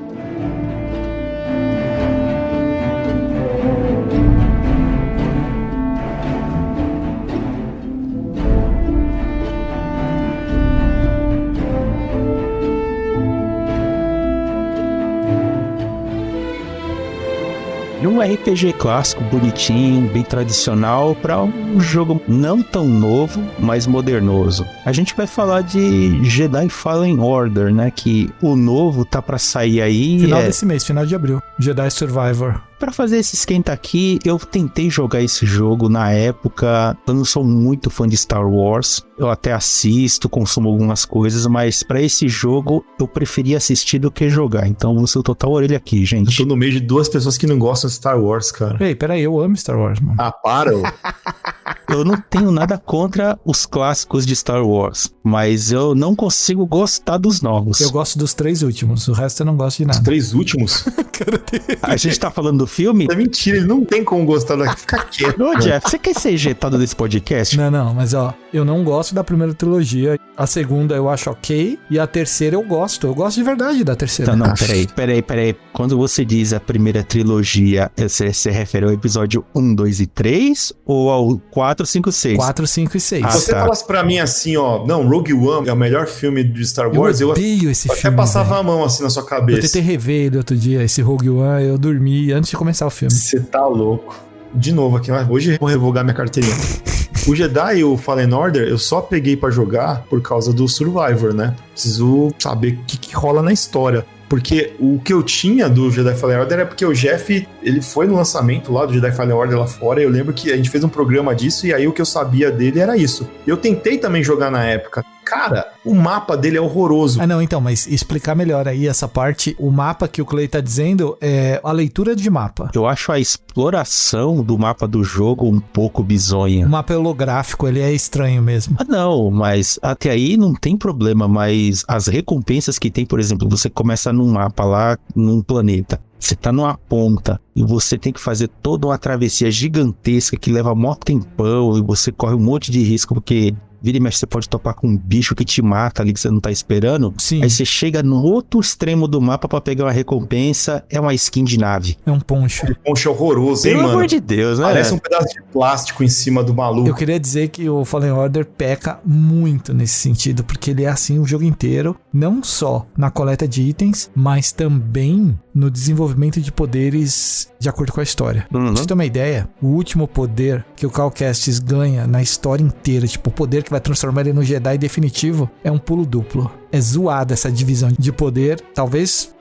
Um RPG clássico, bonitinho, bem tradicional, para um jogo não tão novo, mas modernoso. A gente vai falar de Jedi Fallen Order, né? Que o novo tá para sair aí. Final desse mês, final de abril. Jedi Survivor. pra fazer esse esquenta aqui, eu tentei jogar esse jogo na época. Eu não sou muito fã de Star Wars. Eu até assisto, consumo algumas coisas, mas pra esse jogo eu preferia assistir do que jogar. Então vou ser o total orelha aqui, gente. Eu tô no meio de duas pessoas que não gostam de Star Wars, cara. Peraí, eu amo Star Wars, mano. Ah, para! Ô. Eu não tenho nada contra os clássicos de Star Wars, mas eu não consigo gostar dos novos. Eu gosto dos 3 últimos, o resto eu não gosto de nada. Os 3 últimos? A gente tá falando do filme? É mentira, ele não tem como gostar daqui. Fica quieto. Ô, Jeff, você quer ser ejetado desse podcast? Não, mas ó, eu não gosto da primeira trilogia, a segunda eu acho ok, e a terceira eu gosto de verdade da terceira. Não, peraí. Quando você diz a primeira trilogia, você se refere ao episódio 1, 2 e 3 ou ao 4, 5, 6? 4, 5 e 6. Se você falasse pra mim assim, ó, não, Rogue One é o melhor filme de Star Wars, eu odeio esse até filme, passava véio. a mão assim na sua Eu cabeça. tentei rever ele outro dia, esse Rogue One, eu dormi antes de começar o filme. Você tá louco. De novo aqui, hoje eu vou revogar minha carteirinha. O Jedi e o Fallen Order eu só peguei pra jogar por causa do Survivor, né? Preciso saber o que rola na história. Porque o que eu tinha do Jedi Fallen Order é porque o Jeff, ele foi no lançamento lá do Jedi Fallen Order lá fora, e eu lembro que a gente fez um programa disso, e aí o que eu sabia dele era isso. Eu tentei também jogar na época. Cara, o mapa dele é horroroso. Ah, não, então, mas explicar melhor aí essa parte. O mapa que o Clay tá dizendo é a leitura de mapa. Eu acho a exploração do mapa do jogo um pouco bizonha. O mapa é holográfico, ele é estranho mesmo. Ah, não, mas até aí não tem problema, mas as recompensas que tem, por exemplo, você começa num mapa lá, num planeta. Você tá numa ponta e você tem que fazer toda uma travessia gigantesca que leva mó tempão e você corre um monte de risco porque vira e mexe você pode topar com um bicho que te mata ali que você não tá esperando. Sim. Aí você chega no outro extremo do mapa pra pegar uma recompensa, é uma skin de nave. É um poncho. Um poncho horroroso, hein, Pelo mano? amor de Deus, né? Parece um pedaço de plástico em cima do maluco. Eu queria dizer que o Fallen Order peca muito nesse sentido, porque ele é assim o jogo inteiro, não só na coleta de itens, mas também no desenvolvimento de poderes de acordo com a história. Pra você ter uma ideia, o último poder que o Cal Kestis ganha na história inteira, tipo, o poder que vai transformar ele no Jedi definitivo, é um pulo duplo. É zoada essa divisão de poder, talvez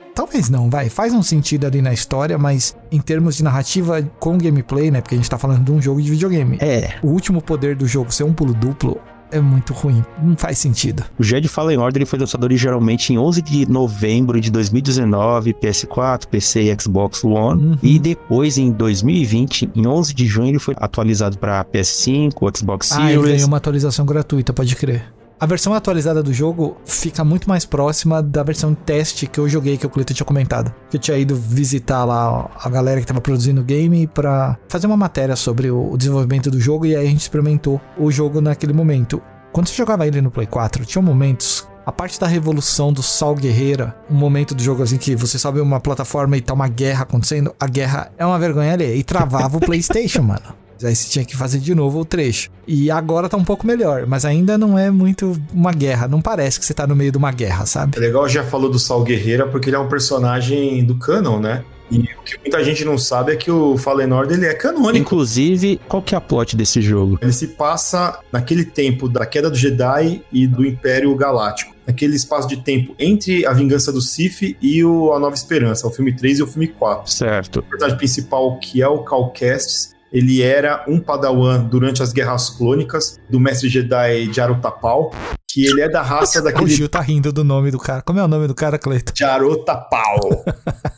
não, faz um sentido ali na história, mas em termos de narrativa com gameplay, né, porque a gente tá falando de um jogo de videogame. O último poder do jogo ser um pulo duplo é muito ruim, não faz sentido. O Jedi Fallen Order ele foi lançado originalmente em 11 de novembro de 2019, PS4, PC e Xbox One, e depois em 2020, em 11 de junho, ele foi atualizado para PS5, Xbox Series. Ele ganhou uma atualização gratuita, pode crer. A versão atualizada do jogo fica muito mais próxima da versão teste que eu joguei, que o Cleiton tinha comentado. Que eu tinha ido visitar lá a galera que estava produzindo o game pra fazer uma matéria sobre o desenvolvimento do jogo, e aí a gente experimentou o jogo naquele momento. Quando você jogava ele no Play 4, tinha momentos... A parte da revolução do Sal Guerreira, um momento do jogo assim que você sobe uma plataforma e tá uma guerra acontecendo, a guerra é uma vergonha ali, e travava o PlayStation, mano. Aí você tinha que fazer de novo o trecho. E agora tá um pouco melhor, mas ainda não é muito uma guerra. Não parece que você tá no meio de uma guerra, sabe? É legal, já falou do Sal Guerreira, porque ele é um personagem do canon, né? E o que muita gente não sabe é que o Fallen Order ele é canônico. Inclusive, qual que é a plot desse jogo? Ele se passa naquele tempo da queda do Jedi e do Império Galáctico. Naquele espaço de tempo entre a vingança do Sith e a Nova Esperança, o filme 3 e o filme 4. Certo. O personagem principal, que é o Cal Kestis, ele era um padawan durante as Guerras Clônicas do mestre Jedi Jaro Tapal, que ele é da raça daquele... O Gil tá rindo do nome do cara. Como é o nome do cara, Cleiton? Jaro Tapal.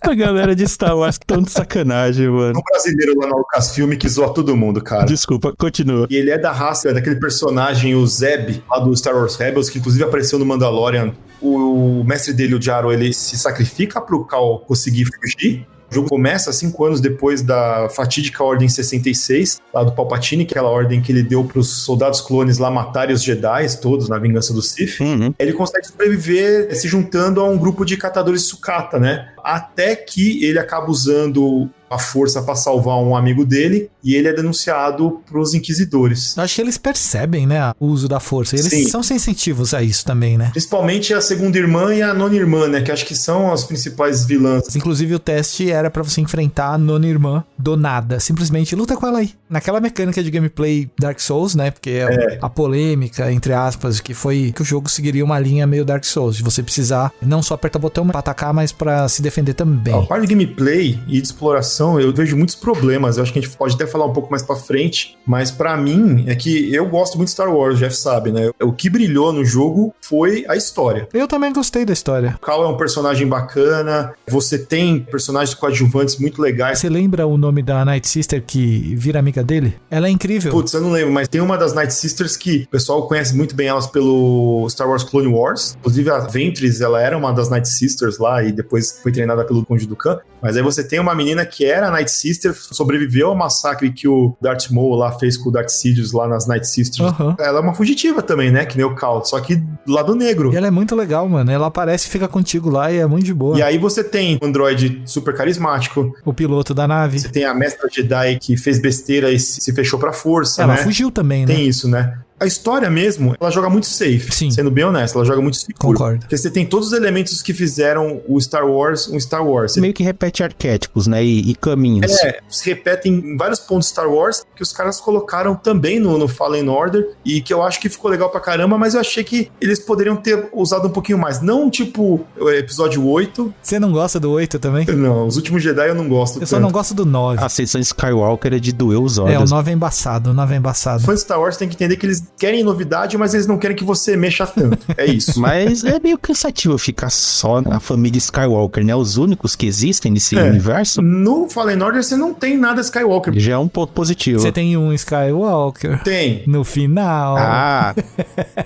A galera de Star Wars que tão de sacanagem, mano. Um brasileiro lá na Lucasfilm que zoa todo mundo, cara. Desculpa, continua. E ele é da raça daquele personagem, o Zeb, lá do Star Wars Rebels, que inclusive apareceu no Mandalorian. O mestre dele, o Jaro, ele se sacrifica pro Cal conseguir fugir. O jogo começa 5 anos depois da fatídica Ordem 66, lá do Palpatine, aquela ordem que ele deu pros soldados clones lá matarem os Jedi todos na vingança do Sith. Ele consegue sobreviver se juntando a um grupo de catadores de sucata, né? Até que ele acaba usando a força para salvar um amigo dele e ele é denunciado pros inquisidores. Eu acho que eles percebem, né, o uso da força. Eles são sensitivos a isso também, né? Principalmente a segunda irmã e a nona irmã, né? Que acho que são as principais vilãs. Inclusive o teste era pra você enfrentar a nona irmã do nada. Simplesmente luta com ela aí. Naquela mecânica de gameplay Dark Souls, né? Porque a polêmica, entre aspas, que foi que o jogo seguiria uma linha meio Dark Souls. De você precisar não só apertar o botão pra atacar, mas pra se defender defender também. A parte de gameplay e de exploração, eu vejo muitos problemas. Eu acho que a gente pode até falar um pouco mais pra frente, mas pra mim, é que eu gosto muito de Star Wars, o Jeff sabe, né? O que brilhou no jogo foi a história. Eu também gostei da história. O Cal é um personagem bacana, você tem personagens coadjuvantes muito legais. Você lembra o nome da Night Sister que vira amiga dele? Ela é incrível. Putz, eu não lembro, mas tem uma das Night Sisters que o pessoal conhece muito bem elas pelo Star Wars Clone Wars. Inclusive a Ventress, ela era uma das Night Sisters lá e depois foi treinada pelo Conde Dooku. Mas aí você tem uma menina que era a Night Sister, sobreviveu ao massacre que o Darth Maul lá fez com o Darth Sidious lá nas Night Sisters. Uhum. Ela é uma fugitiva também, né? Que nem o Cal, só que do lado negro. E ela é muito legal, mano. Ela aparece e fica contigo lá e é muito de boa. E aí você tem um androide super carismático. O piloto da nave. Você tem a mestra Jedi que fez besteira e se fechou pra força, Ela né? fugiu também, né? Tem isso, né? A história mesmo, ela joga muito safe. Sim. Sendo bem honesto, ela joga muito seguro. Concordo. Porque você tem todos os elementos que fizeram o Star Wars um Star Wars. Você Meio que repete arquétipos, né? E caminhos. se repetem em vários pontos Star Wars que os caras colocaram também no Fallen Order e que eu acho que ficou legal pra caramba, mas eu achei que eles poderiam ter usado um pouquinho mais. Não tipo o episódio 8. Você não gosta do 8 também? Não, os últimos Jedi eu não gosto. Eu só não gosto do 9. A Ascensão Skywalker é de doer os olhos. É, o 9 é embaçado, o 9 é embaçado. Fãs de Star Wars tem que entender que eles querem novidade, mas eles não querem que você mexa tanto. É isso. Mas é meio cansativo ficar só na família Skywalker, né? Os únicos que existem nesse universo. No Fallen Order você não tem nada Skywalker. Já é um ponto positivo. Você tem um Skywalker. Tem. No final. Ah,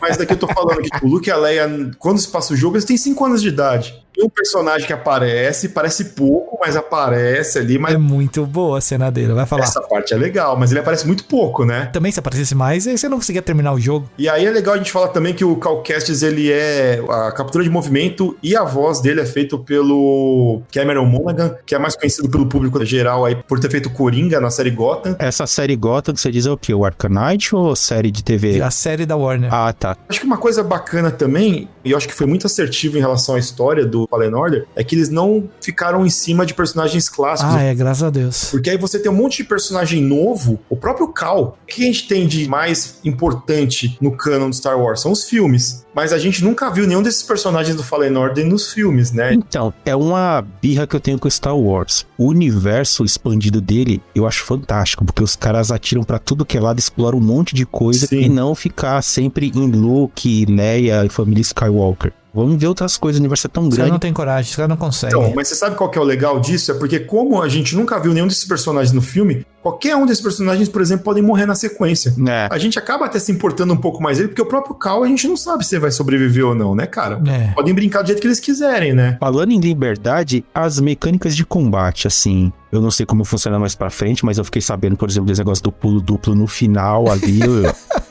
Mas daqui eu tô falando que o Luke e a Leia, quando se passa o jogo, eles têm 5 anos de idade. Tem um personagem que aparece, parece pouco, mas aparece ali, mas É muito boa a cena dele, vai falar. essa parte é legal, mas ele aparece muito pouco, né? Também se aparecesse mais, aí você não conseguia terminar o jogo. E aí é legal a gente falar também que o Cal Kestis, ele é a captura de movimento e a voz dele é feito pelo Cameron Monaghan, que é mais conhecido pelo público geral aí por ter feito Coringa na série Gotham. essa série Gotham que você diz é o quê? O Arcanite ou série de TV? A série da Warner. Ah, tá. Acho que uma coisa bacana também, e eu acho que foi muito assertivo em relação à história do Fallen Order, é que eles não ficaram em cima de personagens clássicos. Graças a Deus. Porque aí você tem um monte de personagem novo, o próprio Cal. O que a gente tem de mais importante no canon do Star Wars? São os filmes. Mas a gente nunca viu nenhum desses personagens do Fallen Order nos filmes, né? Então, é uma birra que eu tenho com Star Wars. O universo expandido dele, eu acho fantástico, porque os caras atiram pra tudo que é lado, exploram um monte de coisa. Sim. E não ficar sempre em Luke, Leia e família Skywalker. Vamos ver outras coisas, o universo é tão Os caras grande. não tem coragem, os caras não conseguem. Então, mas você sabe qual que é o legal disso? É porque como a gente nunca viu nenhum desses personagens no filme, qualquer um desses personagens, por exemplo, podem morrer na sequência. É. A gente acaba até se importando um pouco mais dele, porque o próprio Cal a gente não sabe se ele vai sobreviver ou não, né, cara? É. Podem brincar do jeito que eles quiserem, né? Falando em liberdade, as mecânicas de combate, assim, eu não sei como funciona mais pra frente, mas eu fiquei sabendo, por exemplo, desse negócio do pulo duplo no final ali.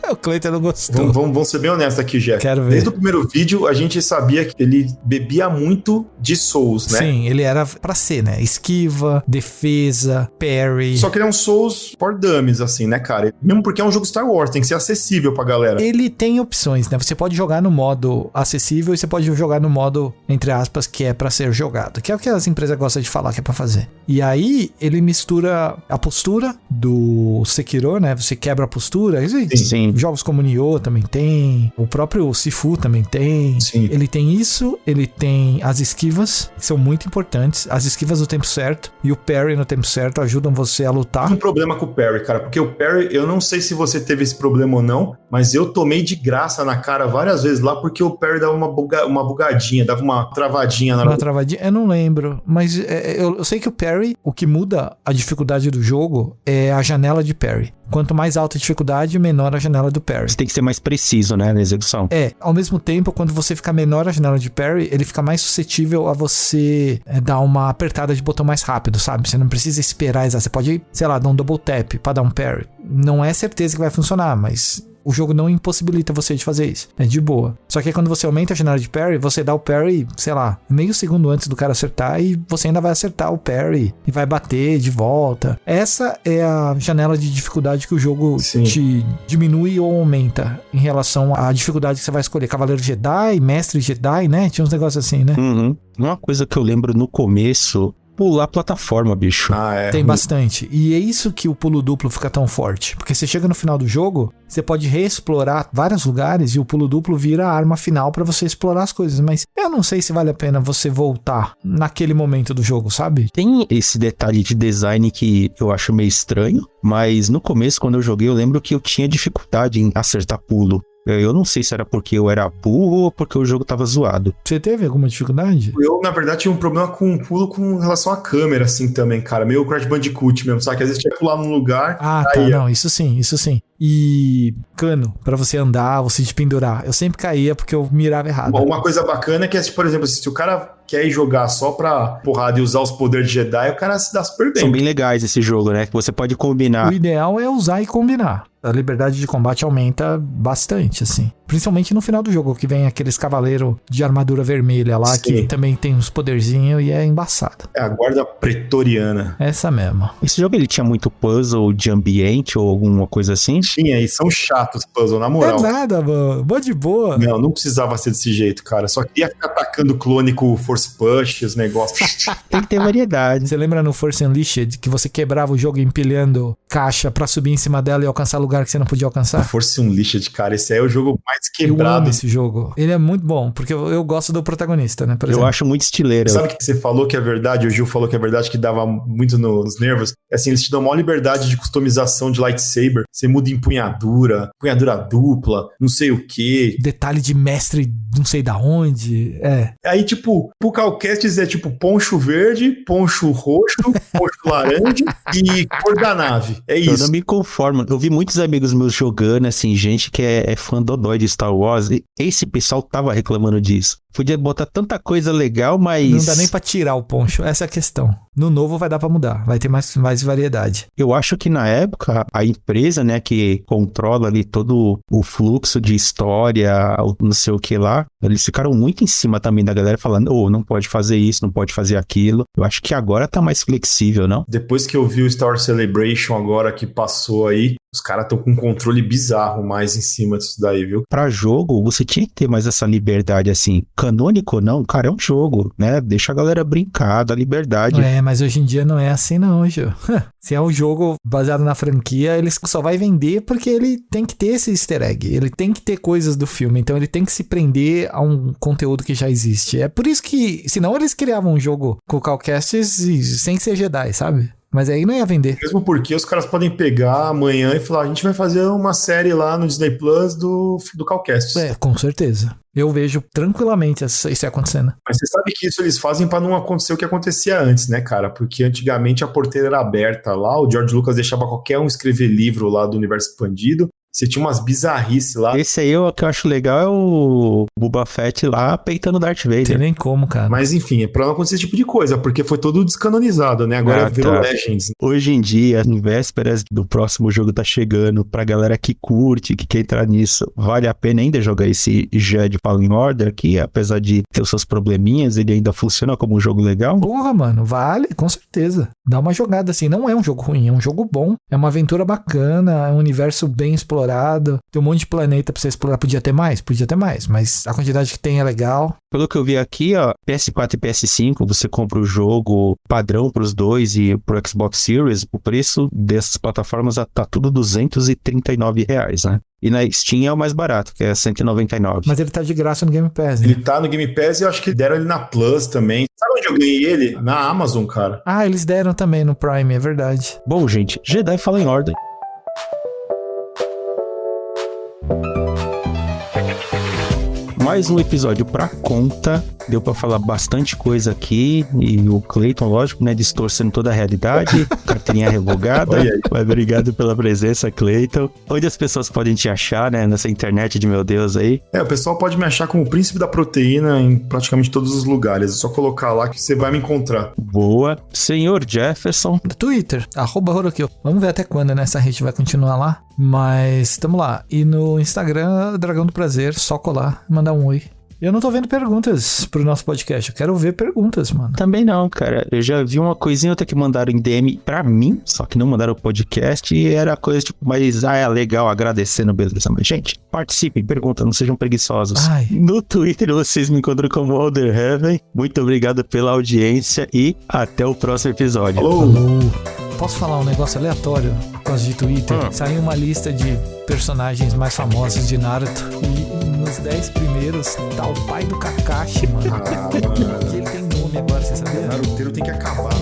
O Cleiton não gostou. Vamos ser bem honestos aqui, Jeff. Quero ver. Desde o primeiro vídeo, a gente sabia que ele bebia muito de Souls, né? Sim, ele era pra ser, né? Esquiva, defesa, parry. Só que ele é um Souls for dummies, assim, né, cara? Mesmo porque é um jogo Star Wars, tem que ser acessível pra galera. Ele tem opções, né? Você pode jogar no modo acessível e você pode jogar no modo, entre aspas, que é pra ser jogado. Que é o que as empresas gostam de falar que é pra fazer. E aí, ele mistura a postura do Sekiro, né? Você quebra a postura. Sim. Jogos como Nioh também tem. O próprio Sifu também tem. Sim. Ele tem isso. Ele tem as esquivas, que são muito importantes. As esquivas no tempo certo e o parry no tempo certo ajudam você a lutar. Um problema com o parry, cara, porque o parry, eu não sei se você teve esse problema ou não, mas eu tomei de graça na cara várias vezes lá, porque o parry dava uma bugadinha, dava uma travadinha na hora. Uma travadinha, eu não lembro, mas eu sei que o parry, o que muda a dificuldade do jogo é a janela de parry. Quanto mais alta a dificuldade, menor a janela do parry. Você tem que ser mais preciso, né, na execução. Ao mesmo tempo, quando você fica menor a janela de parry, ele fica mais suscetível a você dar uma apertada de botão mais rápido, sabe? Você não precisa esperar, você pode, sei lá, dar um double tap pra dar um parry. Não é certeza que vai funcionar, mas o jogo não impossibilita você de fazer isso. É de boa. Só que aí quando você aumenta a janela de parry, você dá o parry, sei lá, meio segundo antes do cara acertar e você ainda vai acertar o parry e vai bater de volta. Essa é a janela de dificuldade que o jogo te diminui ou aumenta em relação à dificuldade que você vai escolher. Cavaleiro Jedi, Mestre Jedi, né? Tinha uns negócios assim, né? Uhum. Uma coisa que eu lembro no começo pular a plataforma, bicho. Tem bastante. E é isso que o pulo duplo fica tão forte. Porque você chega no final do jogo, você pode reexplorar vários lugares e o pulo duplo vira a arma final pra você explorar as coisas. Mas eu não sei se vale a pena você voltar naquele momento do jogo, sabe? Tem esse detalhe de design que eu acho meio estranho, mas no começo, quando eu joguei, eu lembro que eu tinha dificuldade em acertar pulo. Eu não sei se era porque eu era burro ou porque o jogo tava zoado. Você teve alguma dificuldade? Eu, na verdade, tinha um problema com o pulo com relação à câmera, assim, também, cara. Meio Crash Bandicoot mesmo, sabe? Que às vezes tinha que pular num lugar... Ah, tá, não, isso sim. E cano, pra você andar, você te pendurar. Eu sempre caía porque eu mirava errado. Uma coisa bacana é que, por exemplo, se o cara quer ir jogar só pra porrada e usar os poderes de Jedi, o cara se dá super bem. São bem legais esse jogo, né? Que você pode combinar. O ideal é usar e combinar. A liberdade de combate aumenta bastante, assim. Principalmente no final do jogo, que vem aqueles cavaleiros de armadura vermelha lá, que também tem uns poderzinhos e é embaçado. É a guarda pretoriana. Essa mesmo. Esse jogo, ele tinha muito puzzle de ambiente ou alguma coisa assim? Tinha, e são chatos puzzle, na moral. É nada, mano. Boa de boa. Não precisava ser desse jeito, cara. Só queria ficar atacando clone com Force Push, os negócios. Tem que ter variedade. Você lembra no Force Unleashed que você quebrava o jogo empilhando caixa pra subir em cima dela e alcançar lugar que você não podia alcançar? Force Unleashed, cara, esse aí é o jogo mais Eu quebrado. amo esse jogo. Ele é muito bom, porque eu gosto do protagonista, né? Por Eu exemplo. acho muito estileiro. Sabe o que você falou que é verdade? O Gil falou que é verdade, que dava muito nos nervos. Assim, eles te dão maior liberdade de customização de lightsaber. Você muda empunhadura dupla, não sei o quê. Detalhe de mestre não sei da onde. Aí, tipo, pro Calcastes é tipo poncho verde, poncho roxo, poncho laranja e cor da nave. É Eu isso. não me conformo. Eu vi muitos amigos meus jogando, assim, gente que é fã dodói de Star Wars. E esse pessoal tava reclamando disso. Podia botar tanta coisa legal, mas... Não dá nem pra tirar o poncho. Essa é a questão. No novo vai dar pra mudar. Vai ter mais variedade. Eu acho que na época, a empresa, né, que controla ali todo o fluxo de história, não sei o que lá, eles ficaram muito em cima também da galera falando, não pode fazer isso, não pode fazer aquilo. Eu acho que agora tá mais flexível, não? Depois que eu vi o Star Wars Celebration agora que passou aí, os caras estão com um controle bizarro mais em cima disso daí, viu? Pra jogo, você tinha que ter mais essa liberdade, assim. Canônico não, cara, é um jogo, né? Deixa a galera brincar, dá liberdade. Mas hoje em dia não é assim não, Gil. Se é um jogo baseado na franquia, ele só vai vender porque ele tem que ter esse easter egg. Ele tem que ter coisas do filme, então ele tem que se prender a um conteúdo que já existe. É por isso que, senão eles criavam um jogo com Calcastes sem ser Jedi, sabe? Mas aí não ia vender. Mesmo porque os caras podem pegar amanhã e falar, a gente vai fazer uma série lá no Disney Plus do Calcastes. Com certeza. Eu vejo tranquilamente isso acontecendo. Mas você sabe que isso eles fazem pra não acontecer o que acontecia antes, né, cara? Porque antigamente a porteira era aberta lá, o George Lucas deixava qualquer um escrever livro lá do universo expandido. Você tinha umas bizarrices lá. Esse aí, o que eu acho legal é o Boba Fett lá peitando Darth Vader. Não tem nem como, cara. Mas enfim, é pra não acontecer esse tipo de coisa, porque foi todo descanonizado, né? Agora virou Legends. Hoje em dia, em vésperas do próximo jogo tá chegando, pra galera que curte, que quer entrar nisso, vale a pena ainda jogar esse Jedi Fallen Order, que apesar de ter os seus probleminhas, ele ainda funciona como um jogo legal? Porra, mano, vale, com certeza. Dá uma jogada assim, não é um jogo ruim, é um jogo bom, é uma aventura bacana, é um universo bem explorado, tem um monte de planeta pra você explorar, podia ter mais, mas a quantidade que tem é legal. Pelo que eu vi aqui, ó, PS4 e PS5, você compra o jogo padrão pros dois e pro Xbox Series, o preço dessas plataformas tá tudo R$239, né? E na Steam é o mais barato, que é R$199. Mas ele tá de graça no Game Pass, né? Ele tá no Game Pass e eu acho que deram ele na Plus também. Sabe onde eu ganhei ele? Na Amazon, cara. Ah, eles deram também no Prime, é verdade. Bom, gente, Jedi Fallen Order. Mais um episódio pra conta. Deu pra falar bastante coisa aqui. E o Clayton, lógico, né? Distorcendo toda a realidade. Carteirinha revogada. Mas obrigado pela presença, Clayton. Onde as pessoas podem te achar, né? Nessa internet de meu Deus aí. O pessoal pode me achar como o príncipe da proteína em praticamente todos os lugares. É só colocar lá que você vai me encontrar. Boa. Senhor Jefferson. Twitter, @Horokyo. Vamos ver até quando, né? Essa rede vai continuar lá. Mas tamo lá. E no Instagram, Dragão do Prazer, só colar, mandar um oi. Eu não tô vendo perguntas pro nosso podcast. Eu quero ver perguntas, mano. Também não, cara. Eu já vi uma coisinha outra que mandaram em DM pra mim, só que não mandaram o podcast e era coisa tipo, mas é legal, agradecendo, beleza. Mas, gente, participem, perguntem, não sejam preguiçosos. Ai. No Twitter vocês me encontram como Alder Heaven. Muito obrigado pela audiência e até o próximo episódio. Falou! Posso falar um negócio aleatório por causa de Twitter? Saiu uma lista de personagens mais famosos de Naruto e nos 10 primeiros tá o pai do Kakashi, mano. Ah, mano. Que ele tem nome agora, você sabia? Naruteiro tem que acabar.